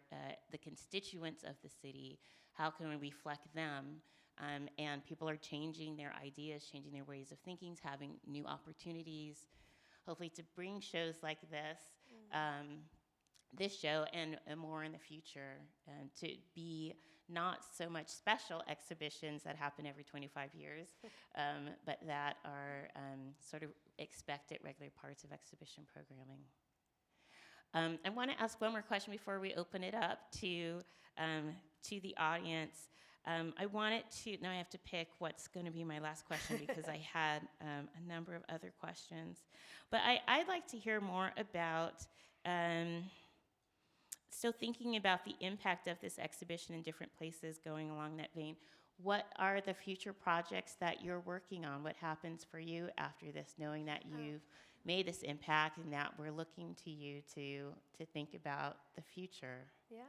the constituents of the city? How can we reflect them? And people are changing their ideas, changing their ways of thinking, having new opportunities, hopefully to bring shows like this, this show and more in the future, to be not so much special exhibitions that happen every 25 years, but that are sort of expected regular parts of exhibition programming. I want to ask one more question before we open it up to the audience. I wanted to, now I have to pick what's going to be my last question because I had a number of other questions. But I'd like to hear more about, still thinking about the impact of this exhibition in different places going along that vein. What are the future projects that you're working on? What happens for you after this, knowing that you've made this impact and that we're looking to you to think about the future? Yeah,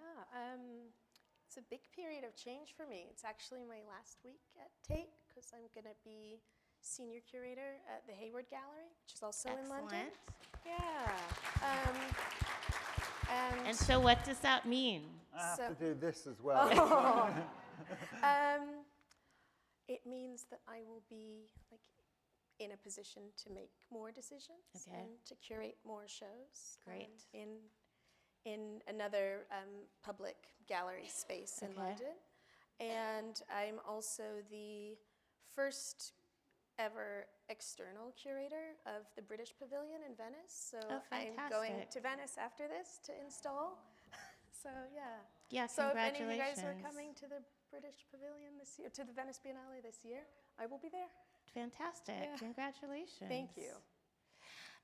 it's a big period of change for me. It's actually my last week at Tate because I'm going to be senior curator at the Hayward Gallery, which is also in London. Excellent. Yeah. And so what does that mean? I have So- to do this as well. It means that I will be like in a position to make more decisions Okay. and to curate more shows. Great. In another public gallery space in Okay. London. And I'm also the first ever external curator of the British Pavilion in Venice. So Oh, I'm going fantastic. to Venice after this to install. So yeah. Yeah, So if any of congratulations. you guys are coming to the British Pavilion this year, to the Venice Biennale this year, I will be there. Fantastic. Yeah. Congratulations. Thank you.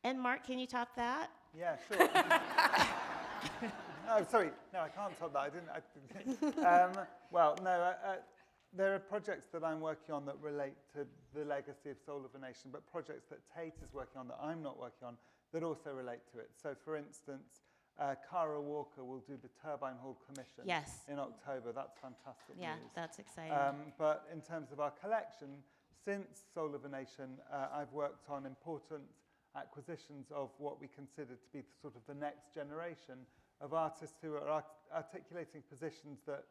And Mark, can you top that? Yeah, sure. Oh, sorry. No, I can't top that. I didn't. Well, no. There are projects that I'm working on that relate to the legacy of Soul of a Nation, but projects that Tate is working on that I'm not working on that also relate to it. So, for instance, Cara Walker will do the Turbine Hall Commission Yes. in October. That's fantastic Yeah, news. that's exciting. But in terms of our collection, since Soul of a Nation, I've worked on important acquisitions of what we consider to be sort of the next generation of artists who are articulating positions that,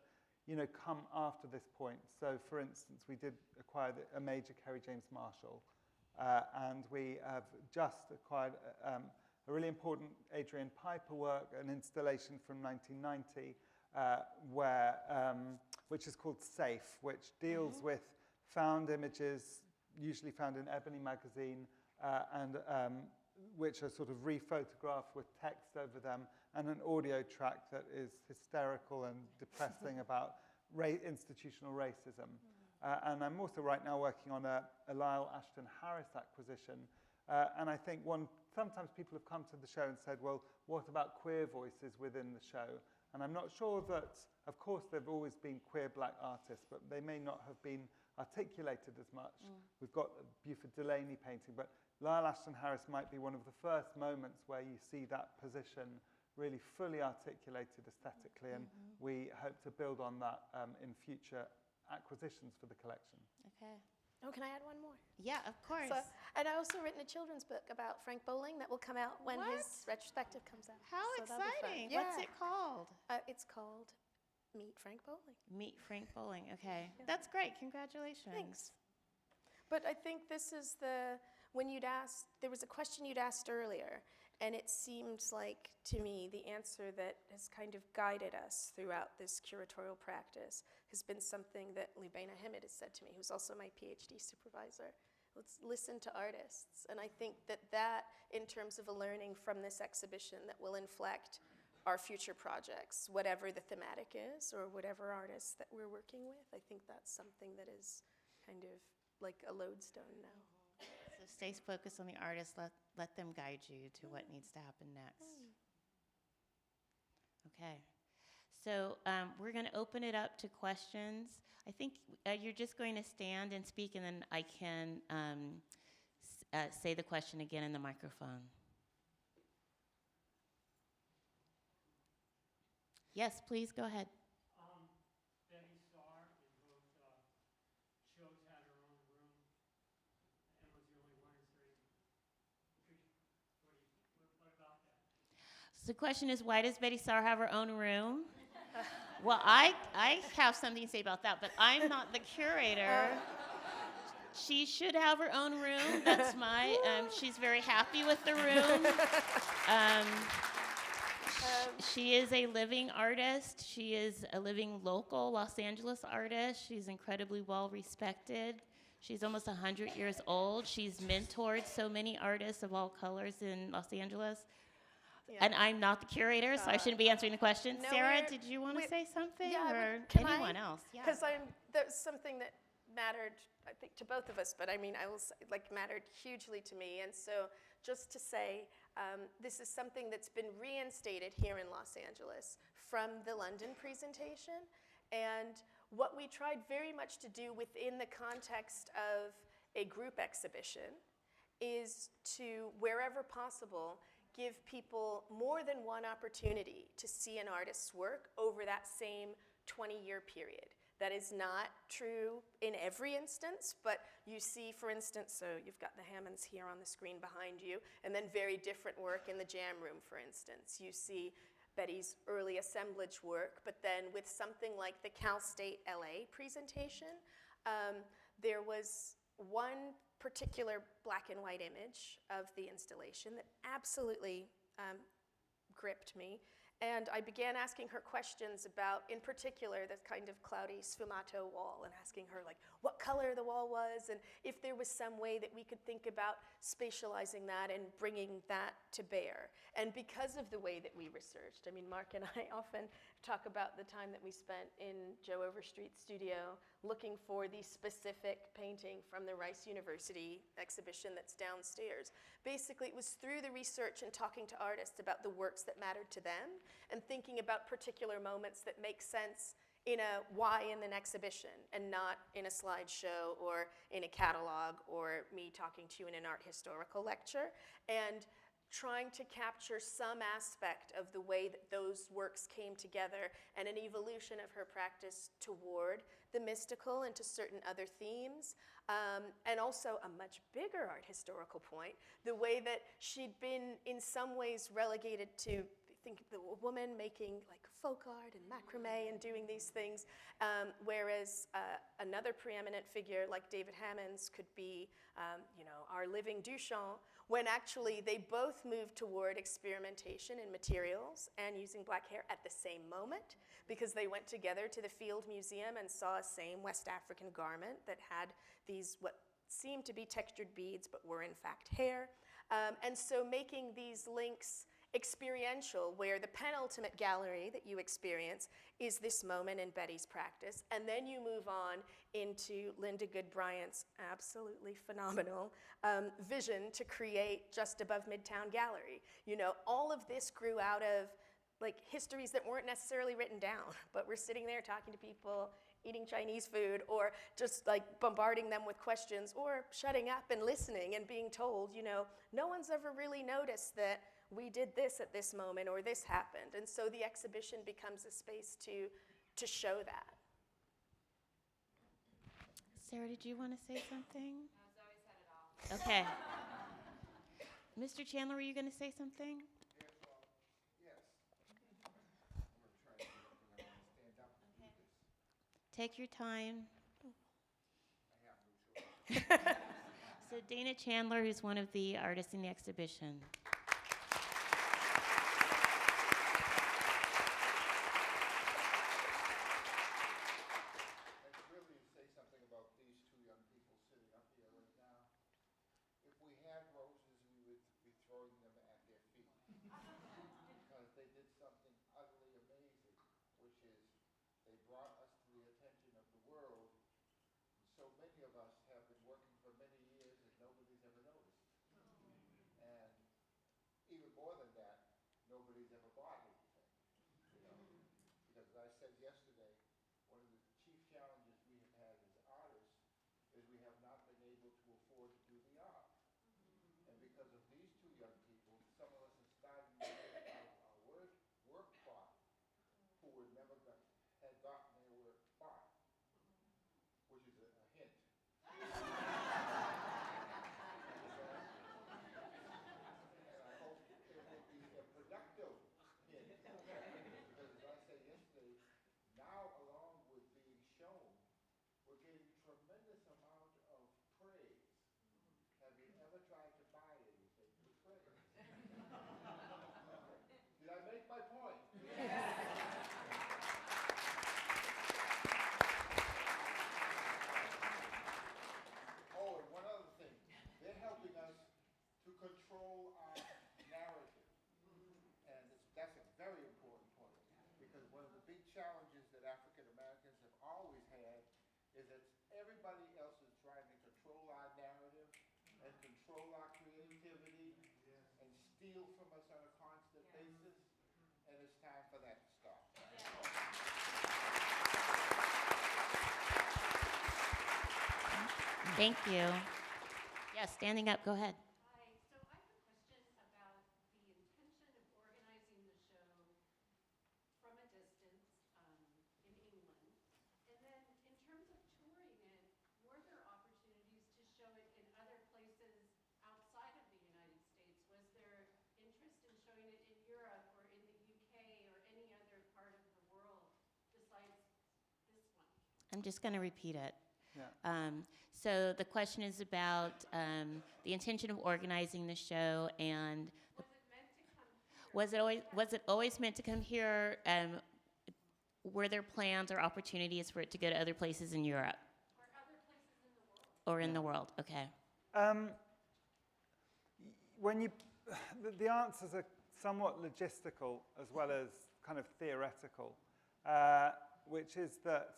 you know, come after this point. So, for instance, we did acquire a major Kerry James Marshall, and we have just acquired a really important Adrian Piper work, an installation from 1990, which is called Safe, which deals with found images, usually found in Ebony magazine, and which are sort of rephotographed with text over them, and an audio track that is hysterical and depressing about institutional racism. And I'm also right now working on a Lyle Ashton Harris acquisition. And I think sometimes people have come to the show and said, well, what about queer voices within the show? And I'm not sure that, of course, there have always been queer black artists, but they may not have been articulated as much. We've got a Buford Delaney painting, but Lyle Ashton Harris might be one of the first moments where you see that position really fully articulated aesthetically, and we hope to build on that in future acquisitions for the collection. Okay. Oh, can I add one more? Yeah, of course. So, and I also written a children's book about Frank Bowling that will come out when What? his retrospective comes out. How So that'll be fun. exciting. Yeah. What's it called? It's called Meet Frank Bowling. Meet Frank Bowling. Okay. Yeah. That's great. Congratulations. Thanks. But I think this is when you'd asked, there was a question you'd asked earlier, and it seems like, to me, the answer that has kind of guided us throughout this curatorial practice has been something that Lubaina Hamid has said to me, who's also my PhD supervisor. Let's listen to artists. And I think that in terms of a learning from this exhibition that will inflect our future projects, whatever the thematic is or whatever artists that we're working with, I think that's something that is kind of like a lodestone now. So stay focused on the artist. Let them guide you to what needs to happen next. Okay. So we're going to open it up to questions. I think you're just going to stand and speak, and then I can say the question again in the microphone. Yes, please go ahead. Betty Starr in both shows had her own room and was the only one in 30. What about that? So the question is, why does Betty Starr have her own room? Well, I have something to say about that, but I'm not the curator. She should have her own room. That's my, she's very happy with the room. She is a living artist. She is a living local Los Angeles artist. She's incredibly well respected. She's almost 100 years old. She's mentored so many artists of all colors in Los Angeles. Yeah. And I'm not the curator, so I shouldn't be answering the question. no, Sarah, we're- did you want to we- say something? Yeah, or can anyone else? Yeah. Because there's something that mattered, I think, to both of us, but I mean, I will say, mattered hugely to me. And so just to say, this is something that's been reinstated here in Los Angeles from the London presentation. And what we tried very much to do within the context of a group exhibition is to, wherever possible, give people more than one opportunity to see an artist's work over that same 20-year period. That is not true in every instance, but you see, for instance, so you've got the Hammonds here on the screen behind you, and then very different work in the jam room, for instance. You see Betty's early assemblage work, but then with something like the Cal State LA presentation, there was one particular black and white image of the installation that absolutely gripped me. And I began asking her questions about, in particular, this kind of cloudy sfumato wall, and asking her, like, what color the wall was, and if there was some way that we could think about spatializing that and bringing that to bear. And because of the way that we researched, I mean, Mark and I often talk about the time that we spent in Joe Overstreet's studio looking for the specific painting from the Rice University exhibition that's downstairs. Basically, it was through the research and talking to artists about the works that mattered to them and thinking about particular moments that make sense in an exhibition and not in a slideshow or in a catalog or me talking to you in an art historical lecture, and trying to capture some aspect of the way that those works came together and an evolution of her practice toward the mystical and to certain other themes. And also a much bigger art historical point, the way that she'd been in some ways relegated to think of the woman making like folk art and macrame and doing these things, whereas another preeminent figure like David Hammond's could be, our living Duchamp, when actually they both moved toward experimentation in materials and using black hair at the same moment, because they went together to the Field Museum and saw a same West African garment that had these what seemed to be textured beads but were in fact hair. And so making these links experiential, where the penultimate gallery that you experience is this moment in Betty's practice, and then you move on into Linda Goodbryant's absolutely phenomenal vision to create just above Midtown Gallery. All of this grew out of like histories that weren't necessarily written down, but we're sitting there talking to people, eating Chinese food, or just like bombarding them with questions, or shutting up and listening and being told, no one's ever really noticed that we did this at this moment, or this happened. And so the exhibition becomes a space to show that. Sarah, did you want to say something? No, Zoe said it all. Okay. Mr. Chandler, were you going to say something? Yes. I'm going to try to get up and I'm going to stand up and do this. Take your time. I have no choice. So Dana Chandler is one of the artists in the exhibition. I'd really say something about these two young people sitting up here right now. If we had roses, we would be throwing them at their feet. Because they did something utterly amazing, which is they brought us to the attention of the world. And so many of us have been working for many years and nobody's ever noticed. And even more than that, nobody's ever bought anything. Because as I said yesterday, one of the chief challenges we have had as artists is we have not been able to afford to do the art. And because of these two young people, some of us are starting to get our work bought who would never had gotten their work bought, which is a hint. And I hope it will be a productive hint. Because as I said yesterday, now along with being shown, we're getting tremendous amount of praise. Have you ever tried to buy anything with praise? Did I make my point? Oh, and one other thing. They're helping us to control our narrative. And that's a very important point. Because one of the big challenges that African Americans have always had is that everybody else is trying to control our narrative and control our creativity and steal from us on a constant basis. And it's time for that to stop. Thank you. Yes, standing up, go ahead. Hi, so I have a question about the intention of organizing the show from a distance in England. And then I'm just going to repeat it. Yeah. So the question is about the intention of organizing the show, and was it always meant to come here? Were there plans or opportunities for it to go to other places in Europe? Or other places in the world. Or in the world? Okay. When you, the answers are somewhat logistical as well as kind of theoretical, which is that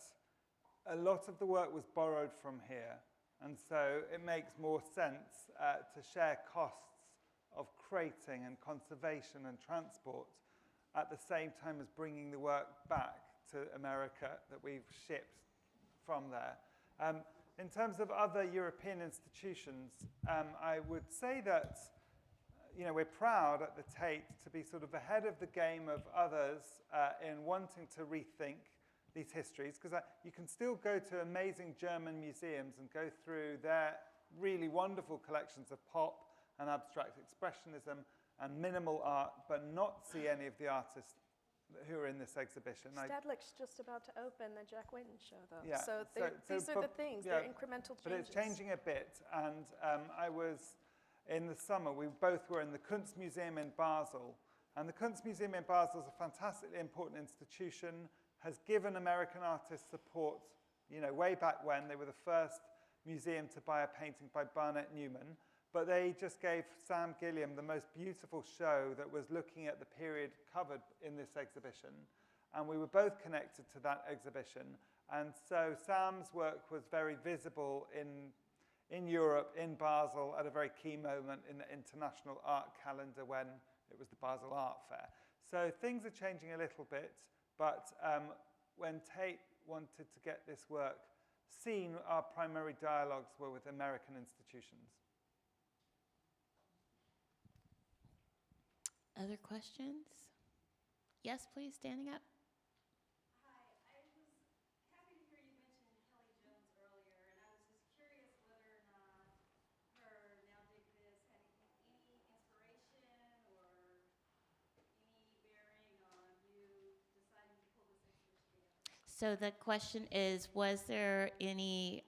a lot of the work was borrowed from here, and so it makes more sense to share costs of crating and conservation and transport at the same time as bringing the work back to America that we've shipped from there. In terms of other European institutions, I would say that we're proud at the Tate to be sort of ahead of the game of others in wanting to rethink these histories, because you can still go to amazing German museums and go through their really wonderful collections of pop and abstract expressionism and minimal art, but not see any of the artists who are in this exhibition. Stedlich's just about to open the Jack Wynton show, though. Yeah, So these are the things, they're incremental changes. But it's changing a bit, and I was, in the summer, we both were in the Kunstmuseum in Basel, and the Kunstmuseum in Basel is a fantastically important institution, has given American artists support, way back when. They were the first museum to buy a painting by Barnett Newman, but they just gave Sam Gilliam the most beautiful show that was looking at the period covered in this exhibition, and we were both connected to that exhibition, and so Sam's work was very visible in Europe, in Basel, at a very key moment in the international art calendar when it was the Basel Art Fair. So things are changing a little bit, but when Tate wanted to get this work seen, our primary dialogues were with American institutions. Other questions? Yes, please, standing up. Hi, I was happy to hear you mention Kelly Jones earlier, and I was just curious whether or not her Now Dig This had any inspiration or any bearing on you deciding to pull this exhibition together. So the question is, was there any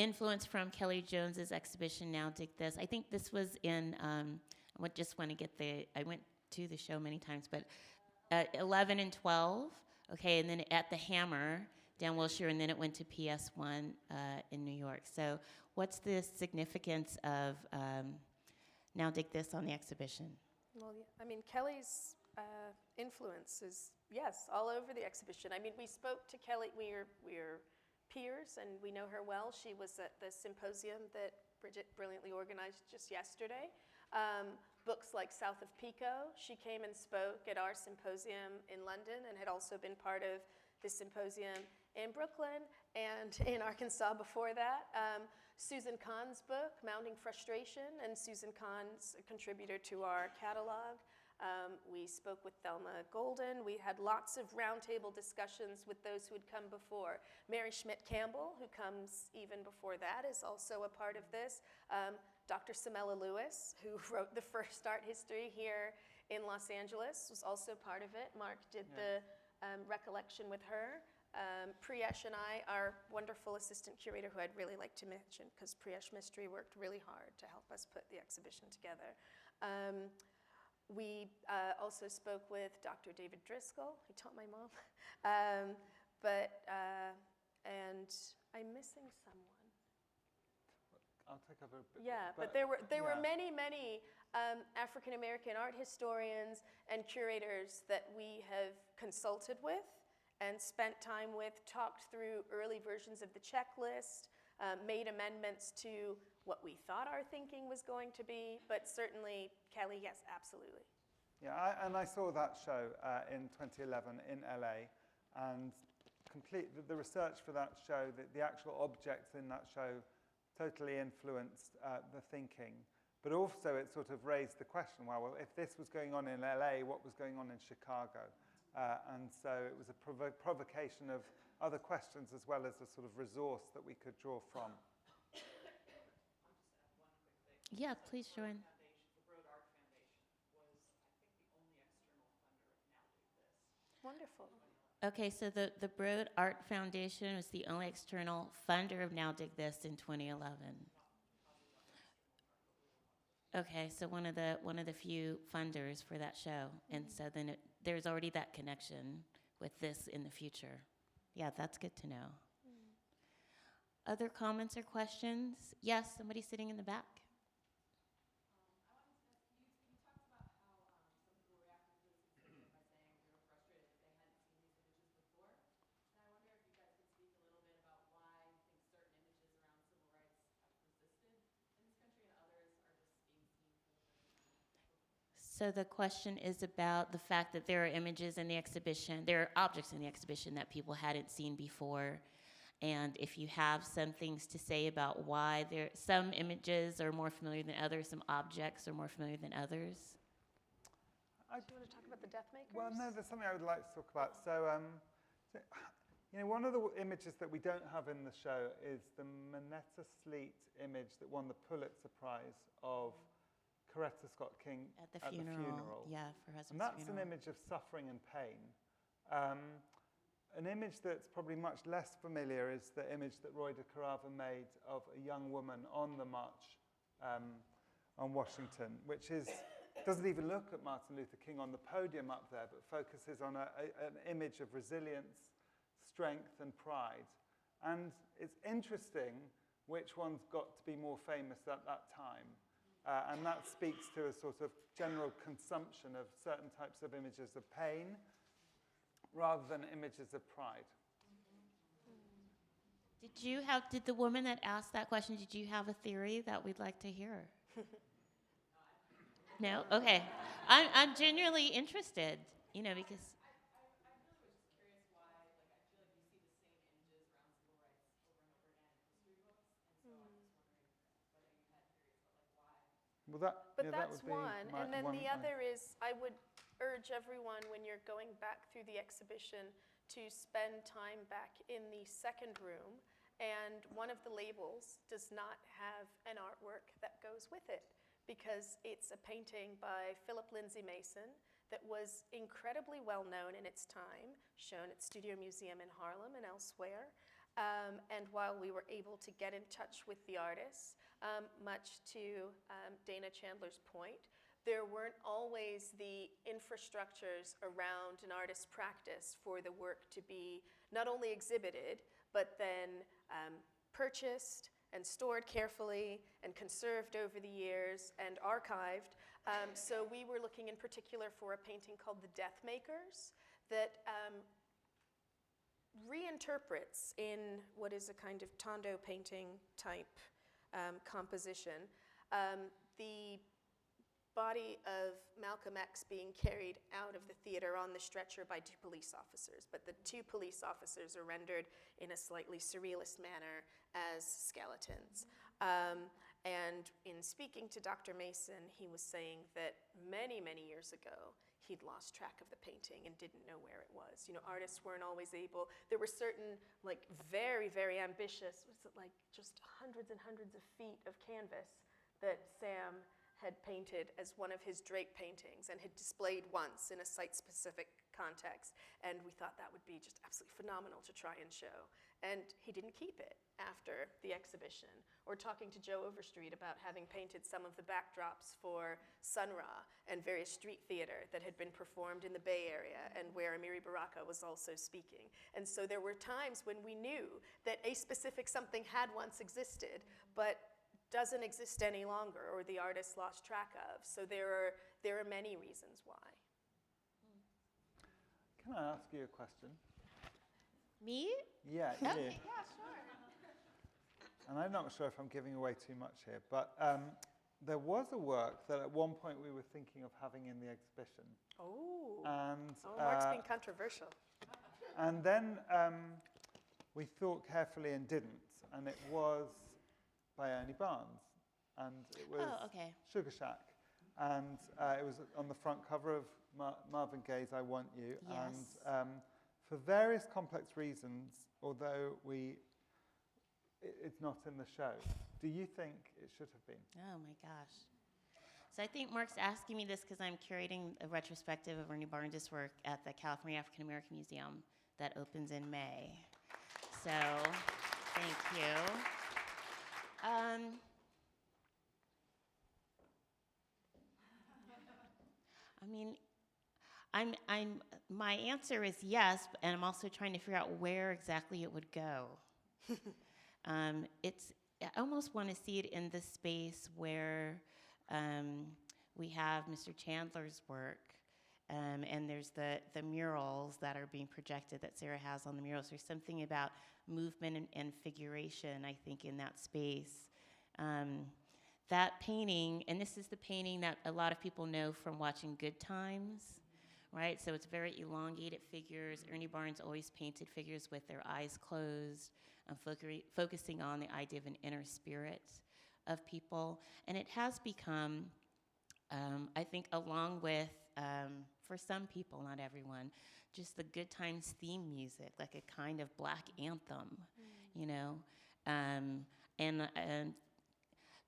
influence from Kelly Jones's exhibition, Now Dig This? I think this was in, I went to the show many times, but 11 and 12, okay, and then at the Hammer, down Wilshire, and then it went to PS1 in New York. So what's the significance of Now Dig This on the exhibition? Well, yeah, I mean, Kelly's influence is, yes, all over the exhibition. I mean, we spoke to Kelly, we're peers, and we know her well. She was at the symposium that Bridget brilliantly organized just yesterday. Books like South of Pico, she came and spoke at our symposium in London and had also been part of this symposium in Brooklyn and in Arkansas before that. Susan Kahn's book, Mounting Frustration, and Susan Kahn's a contributor to our catalog. We spoke with Thelma Golden. We had lots of roundtable discussions with those who had come before. Mary Schmidt-Campbell, who comes even before that, is also a part of this. Dr. Samela Lewis, who wrote the first art history here in Los Angeles, was also part of it. Mark did the recollection with her. Priyesh and I, our wonderful assistant curator, who I'd really like to mention, because Priyesh Mistry worked really hard to help us put the exhibition together. We also spoke with Dr. David Driscoll, who taught my mom. And I'm missing someone. I'll take over a bit. Yeah, but there were many African American art historians and curators that we have consulted with and spent time with, talked through early versions of the checklist, made amendments to what we thought our thinking was going to be, but certainly, Kelly, yes, absolutely. Yeah, and I saw that show in 2011 in LA, and the research for that show, the actual objects in that show totally influenced the thinking. But also it sort of raised the question, well, if this was going on in LA, what was going on in Chicago? And so it was a provocation of other questions as well as a sort of resource that we could draw from. I'll just add one quick thing. Yeah, please join. The Broad Art Foundation was, I think, the only external funder of Now Dig This. Wonderful. Okay, so the Broad Art Foundation was the only external funder of Now Dig This in 2011. Okay, so one of the few funders for that show, and so then there's already that connection with this in the future. Yeah, that's good to know. Other comments or questions? Yes, somebody sitting in the back. So the question is about the fact that there are images in the exhibition, there are objects in the exhibition that people hadn't seen before. And if you have some things to say about why some images are more familiar than others, some objects are more familiar than others. Do you want to talk about the death makers? Well, no, there's something I would like to talk about. So, one of the images that we don't have in the show is the Moneta Sleet image that won the Pulitzer Prize of Coretta Scott King At the funeral. Yeah, for her husband's And that's funeral. an image of suffering and pain. An image that's probably much less familiar is the image that Roy de Carava made of a young woman on the march on Washington, which doesn't even look at Martin Luther King on the podium up there, but focuses on an image of resilience, strength, and pride. And it's interesting which ones got to be more famous at that time. And that speaks to a sort of general consumption of certain types of images of pain rather than images of pride. Did the woman that asked that question, did you have a theory that we'd like to hear? No? Okay. I'm genuinely interested, because... Well, that That's would be one. And then the other is, I would urge everyone when you're going back through the exhibition to spend time back in the second room. And one of the labels does not have an artwork that goes with it because it's a painting by Philip Lindsay Mason that was incredibly well known in its time, shown at Studio Museum in Harlem and elsewhere. And while we were able to get in touch with the artists, much to Dana Chandler's point, there weren't always the infrastructures around an artist's practice for the work to be not only exhibited, but then purchased and stored carefully and conserved over the years and archived. So we were looking in particular for a painting called The Death Makers that reinterprets in what is a kind of Tondo painting type composition the body of Malcolm X being carried out of the theater on the stretcher by 2 police officers, but the 2 police officers are rendered in a slightly surrealist manner as skeletons. And in speaking to Dr. Mason, he was saying that many, many years ago, he'd lost track of the painting and didn't know where it was. Artists weren't always able. There were certain, very, very ambitious, just hundreds and hundreds of feet of canvas that Sam had painted as one of his drape paintings and had displayed once in a site-specific context. And we thought that would be just absolutely phenomenal to try and show. And he didn't keep it after the exhibition. Or talking to Joe Overstreet about having painted some of the backdrops for Sun Ra and various street theater that had been performed in the Bay Area and where Amiri Baraka was also speaking. And so there were times when we knew that a specific something had once existed, but doesn't exist any longer, or the artist lost track of. So there are many reasons why. Can I ask you a question? Me? Yeah, you. Okay, yeah, sure. And I'm not sure if I'm giving away too much here, but there was a work that at one point we were thinking of having in the exhibition. Oh. And Mark's being controversial. And then we thought carefully and didn't, and it was by Ernie Barnes, and it was Sugar Shack, and it was on the front cover of Marvin Gaye's I Want You, Yes. and for various complex reasons, although it's not in the show, do you think it should have been? Oh my gosh. So I think Mark's asking me this because I'm curating a retrospective of Ernie Barnes' work at the California African American Museum that opens in May. So, thank you. I mean, my answer is yes, and I'm also trying to figure out where exactly it would go. I almost want to see it in the space where we have Mr. Chandler's work, and there's the murals that are being projected that Sarah has on the murals. There's something about movement and figuration, I think, in that space. That painting, and this is the painting that a lot of people know from watching Good Times, right? So it's very elongated figures. Ernie Barnes always painted figures with their eyes closed, focusing on the idea of an inner spirit of people. And it has become, I think, along with, for some people, not everyone, just the Good Times theme music, like a kind of black anthem, you know? And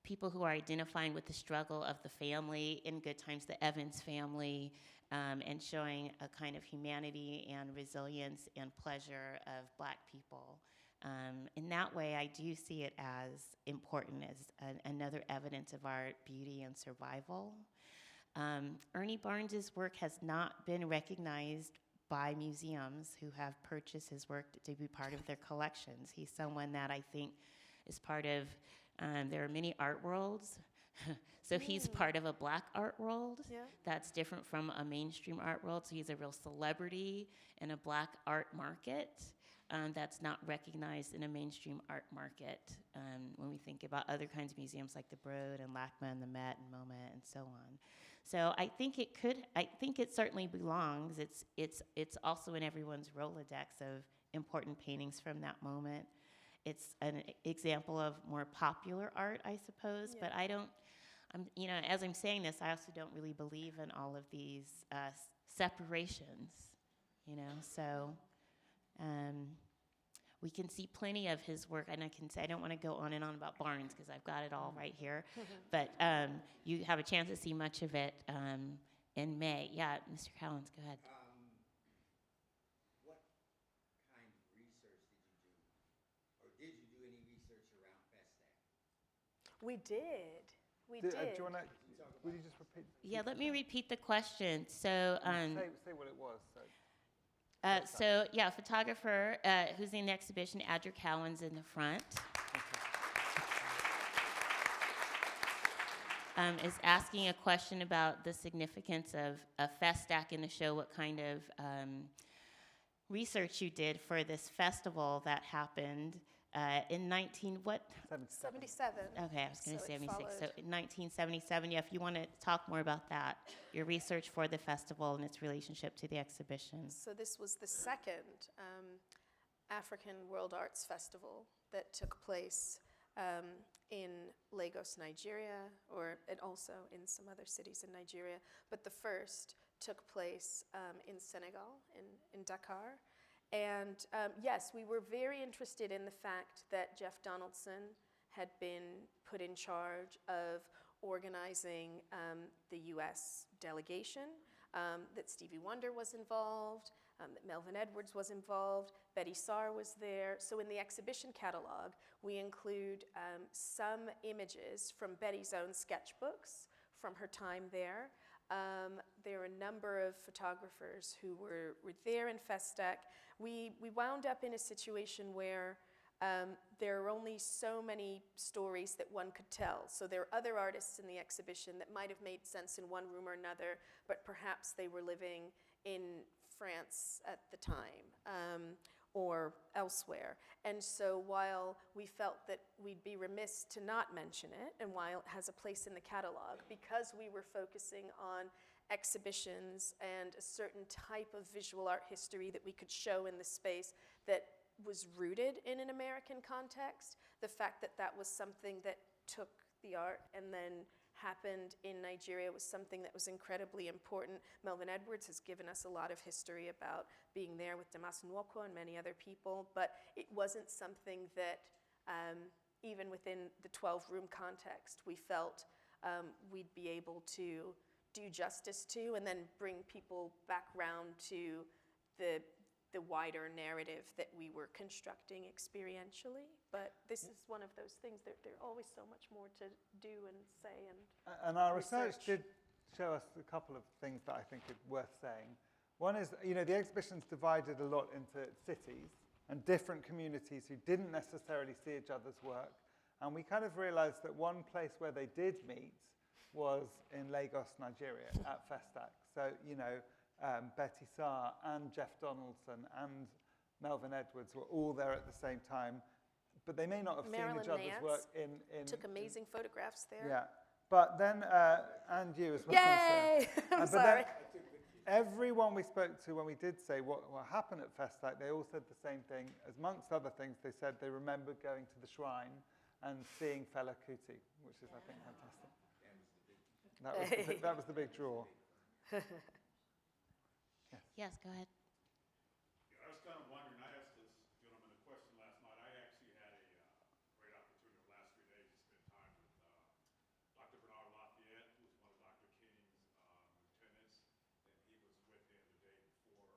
people who are identifying with the struggle of the family in Good Times, the Evans family, and showing a kind of humanity and resilience and pleasure of Black people. In that way, I do see it as important as another evidence of our beauty and survival. Ernie Barnes's work has not been recognized by museums who have purchased his work to be part of their collections. He's someone that I think is part of, there are many art worlds. So he's part of a Black art world that's different from a mainstream art world. So he's a real celebrity in a Black art market that's not recognized in a mainstream art market when we think about other kinds of museums like the Broad and LACMA and the Met and MoMA and so on. So I think it certainly belongs. It's also in everyone's Rolodex of important paintings from that moment. It's an example of more popular art, I suppose, but as I'm saying this, I also don't really believe in all of these separations, so we can see plenty of his work, and I don't want to go on and on about Barnes because I've got it all right here, but you have a chance to see much of it in May. Yeah, Mr. Cowens, go ahead. What kind of research did you do, or did you do any research around FESTAC? We did. Will you just repeat? Yeah, let me repeat the question. So, say what it was. Photographer who's in the exhibition, Adric Cowens in the front, is asking a question about the significance of FESTAC in the show, what kind of research you did for this festival that happened in 77. Okay, I was going to So say it 76. So followed. in 1977, if you want to talk more about that, your research for the festival and its relationship to the exhibition. So this was the second African World Arts Festival that took place in Lagos, Nigeria, and also in some other cities in Nigeria. But the first took place in Senegal, in Dakar. And yes, we were very interested in the fact that Jeff Donaldson had been put in charge of organizing the US delegation, that Stevie Wonder was involved, that Melvin Edwards was involved, Betty Saar was there. So in the exhibition catalog, we include some images from Betty's own sketchbooks from her time there. There are a number of photographers who were there in FESTAC. We wound up in a situation where there are only so many stories that one could tell. So there are other artists in the exhibition that might have made sense in one room or another, but perhaps they were living in France at the time or elsewhere. And so while we felt that we'd be remiss to not mention it, and while it has a place in the catalog, because we were focusing on exhibitions and a certain type of visual art history that we could show in the space that was rooted in an American context, the fact that that was something that took the art and then happened in Nigeria was something that was incredibly important. Melvin Edwards has given us a lot of history about being there with Damas Nwoko and many other people, but it wasn't something that even within the 12-room context we felt we'd be able to do justice to and then bring people back round to the the wider narrative that we were constructing experientially. But this is one of those things that there are always so much more to do and say and our research did show us a couple of things that I think are worth saying. One is, the exhibition's divided a lot into cities and different communities who didn't necessarily see each other's work. And we kind of realized that one place where they did meet was in Lagos, Nigeria, at Festac. So, Betty Saar and Jeff Donaldson and Melvin Edwards were all there at the same time, but they may not have seen each other's work in took amazing photographs there. Yeah, but then, and you as well. Yay! I'm sorry. Everyone we spoke to when we did say what happened at Festac, they all said the same thing. Amongst other things, they said they remembered going to the shrine and seeing Fela Kuti, which is, I think, fantastic. That was the big draw. Yes, go ahead. Yeah, I was kind of wondering, I asked this gentleman a question last night. I actually had a great opportunity the last 3 days to spend time with Dr. Bernard Lafayette, who was one of Dr. King's lieutenants, and he was with him the day before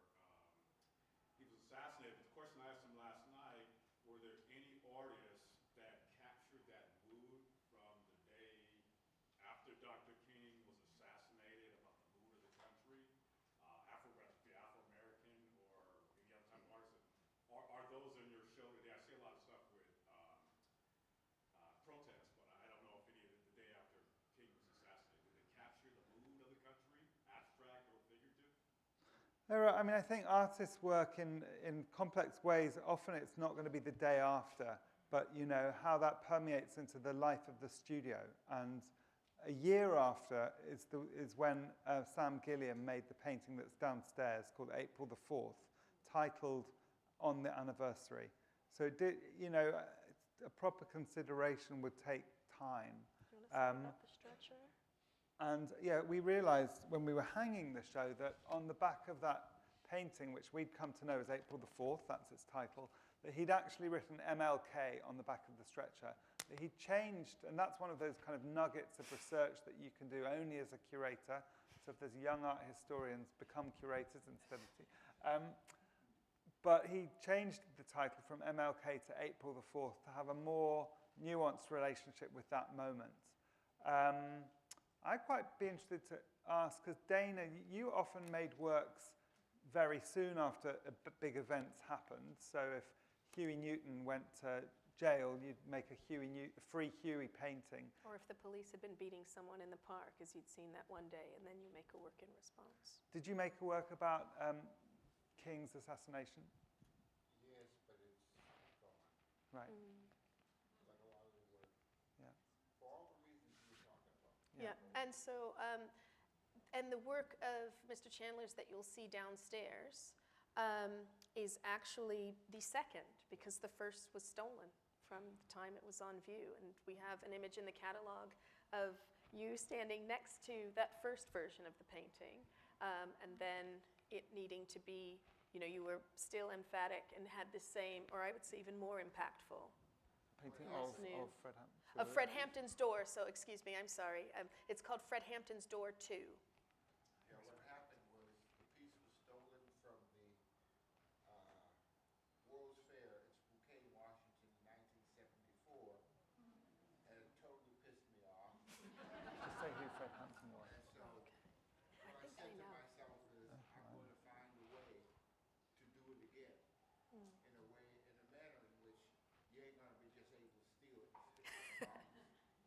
he was assassinated. But the question I asked him last night, were there any artists that captured that mood from the day after Dr. King was assassinated, about the mood of the country? Afro-American or any other type of artist? Are those in your show today? I see a lot of stuff with protests, but I don't know if any of the day after King was assassinated, did they capture the mood of the country, abstract or figurative? I think artists work in complex ways. Often it's not going to be the day after, but how that permeates into the life of the studio. And a year after is when Sam Gilliam made the painting that's downstairs called April the 4th, titled On the Anniversary. So it did, a proper consideration would take time. Do you want to say about the stretcher? And we realized when we were hanging the show that on the back of that painting, which we'd come to know as April the 4th, that's its title, that he'd actually written MLK on the back of the stretcher. That he'd changed, and that's one of those kind of nuggets of research that you can do only as a curator. So if there's young art historians, become curators instead of... but he changed the title from MLK to April the 4th to have a more nuanced relationship with that moment. I'd quite be interested to ask, because Dana, you often made works very soon after big events happened. So if Huey Newton went to jail, you'd make a free Huey painting. Or if the police had been beating someone in the park, as you'd seen that one day, and then you make a work in response. Did you make a work about King's assassination? Yes, but it's gone. Right. Like a lot of the work. Yeah. For all the reasons you were talking about. Yeah, and so, and the work of Mr. Chandler's that you'll see downstairs is actually the second, because the first was stolen from the time it was on view. And we have an image in the catalog of you standing next to that first version of the painting, and then it needing to be, you were still emphatic and had the same, or I would say even more impactful. Painting Yes, of Fred Hampton. Of Fred Hampton's Door, so excuse me, I'm sorry. It's called Fred Hampton's Door 2. Yeah, what happened was the piece was stolen from the World's Fair in Spokane, Washington in 1974, and it totally pissed me off. Just say who Fred Hampton was. And so what I think said I to know. myself is, I'm going to find a way to do it again, in a manner in which you ain't going to be just able to steal it and stick it in the box.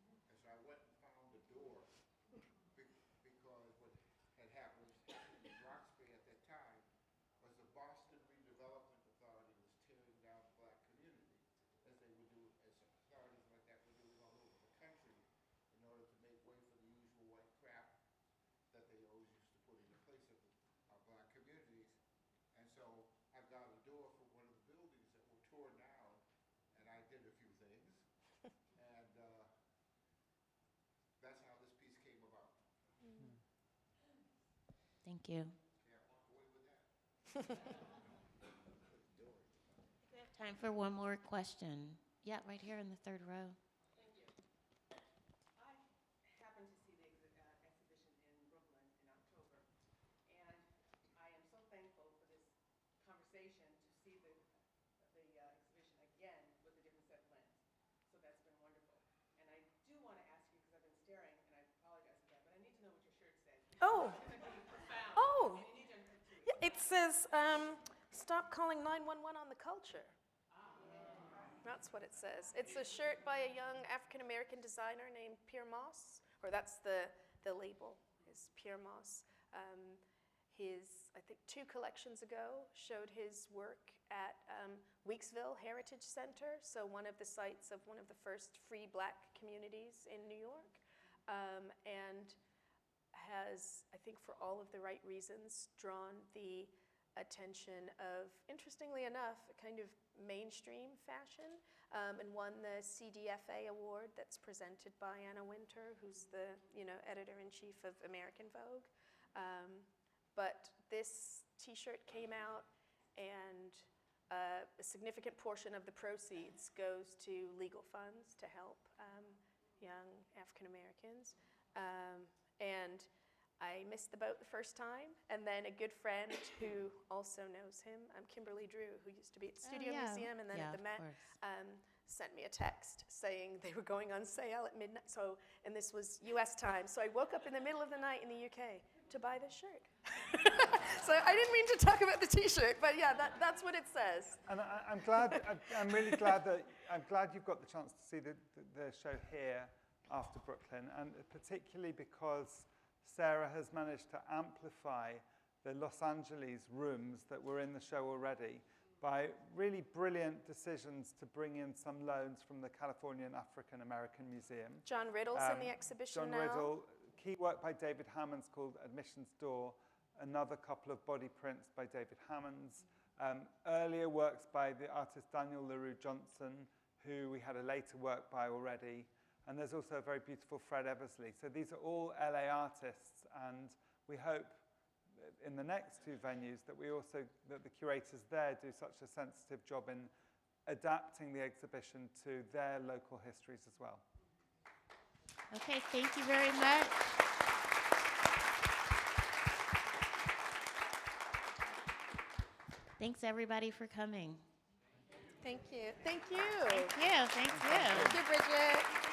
And so I went and found the door, because what had happened in Roxbury at that time was the Boston Redevelopment Authority was tearing down the black community, as they would do, as authorities like that were doing all over the country, in order to make way for the usual white crap that they always used to put in the place of our black communities. And so I got a door for one of the buildings that were torn down, and I did a few things, and that's how this piece came about. Thank you. Can't walk away with that. We have time for one more question. Yeah, right here in the third row. I happened to see the exhibition in Brooklyn in October, and I am so thankful for this conversation Oh. Oh. Yeah, it says, stop calling 911 on the culture. That's what it says. It's a shirt by a young African-American designer named Pierre Moss, or that's the label, is Pierre Moss. I think 2 collections ago, showed his work at Weeksville Heritage Center, so one of the sites of one of the first free black communities in New York, and has, I think for all of the right reasons, drawn the attention of, interestingly enough, a kind of mainstream fashion, and won the CDFA award that's presented by Anna Wintour, who's the editor-in-chief of American Vogue. But this T-shirt came out, and a significant portion of the proceeds goes to legal funds to help young African Americans. And I missed the boat the first time, and then a good friend who also knows him, Kimberly Drew, who used to be at the Studio Museum and then at the Met, sent me a text saying they were going on sale at midnight. And this was US time, so I woke up in the middle of the night in the UK to buy this shirt. So I didn't mean to talk about the T-shirt, but yeah, that's what it says. And I'm glad. I'm really glad you've got the chance to see the show here after Brooklyn, and particularly because Sarah has managed to amplify the Los Angeles rooms that were in the show already by really brilliant decisions to bring in some loans from the Californian African American Museum. John Riddle's in the exhibition John now. Riddle, key work by David Hammonds called Admissions Door, another couple of body prints by David Hammonds, earlier works by the artist Daniel LaRue Johnson, who we had a later work by already, and there's also a very beautiful Fred Eversley. So these are all LA artists, and we hope in the next 2 venues that the curators there do such a sensitive job in adapting the exhibition to their local histories as well. Okay, thank you very much. Thanks everybody for coming. Thank you. Thank you. Thank you. Thank you. Thank you, Bridget.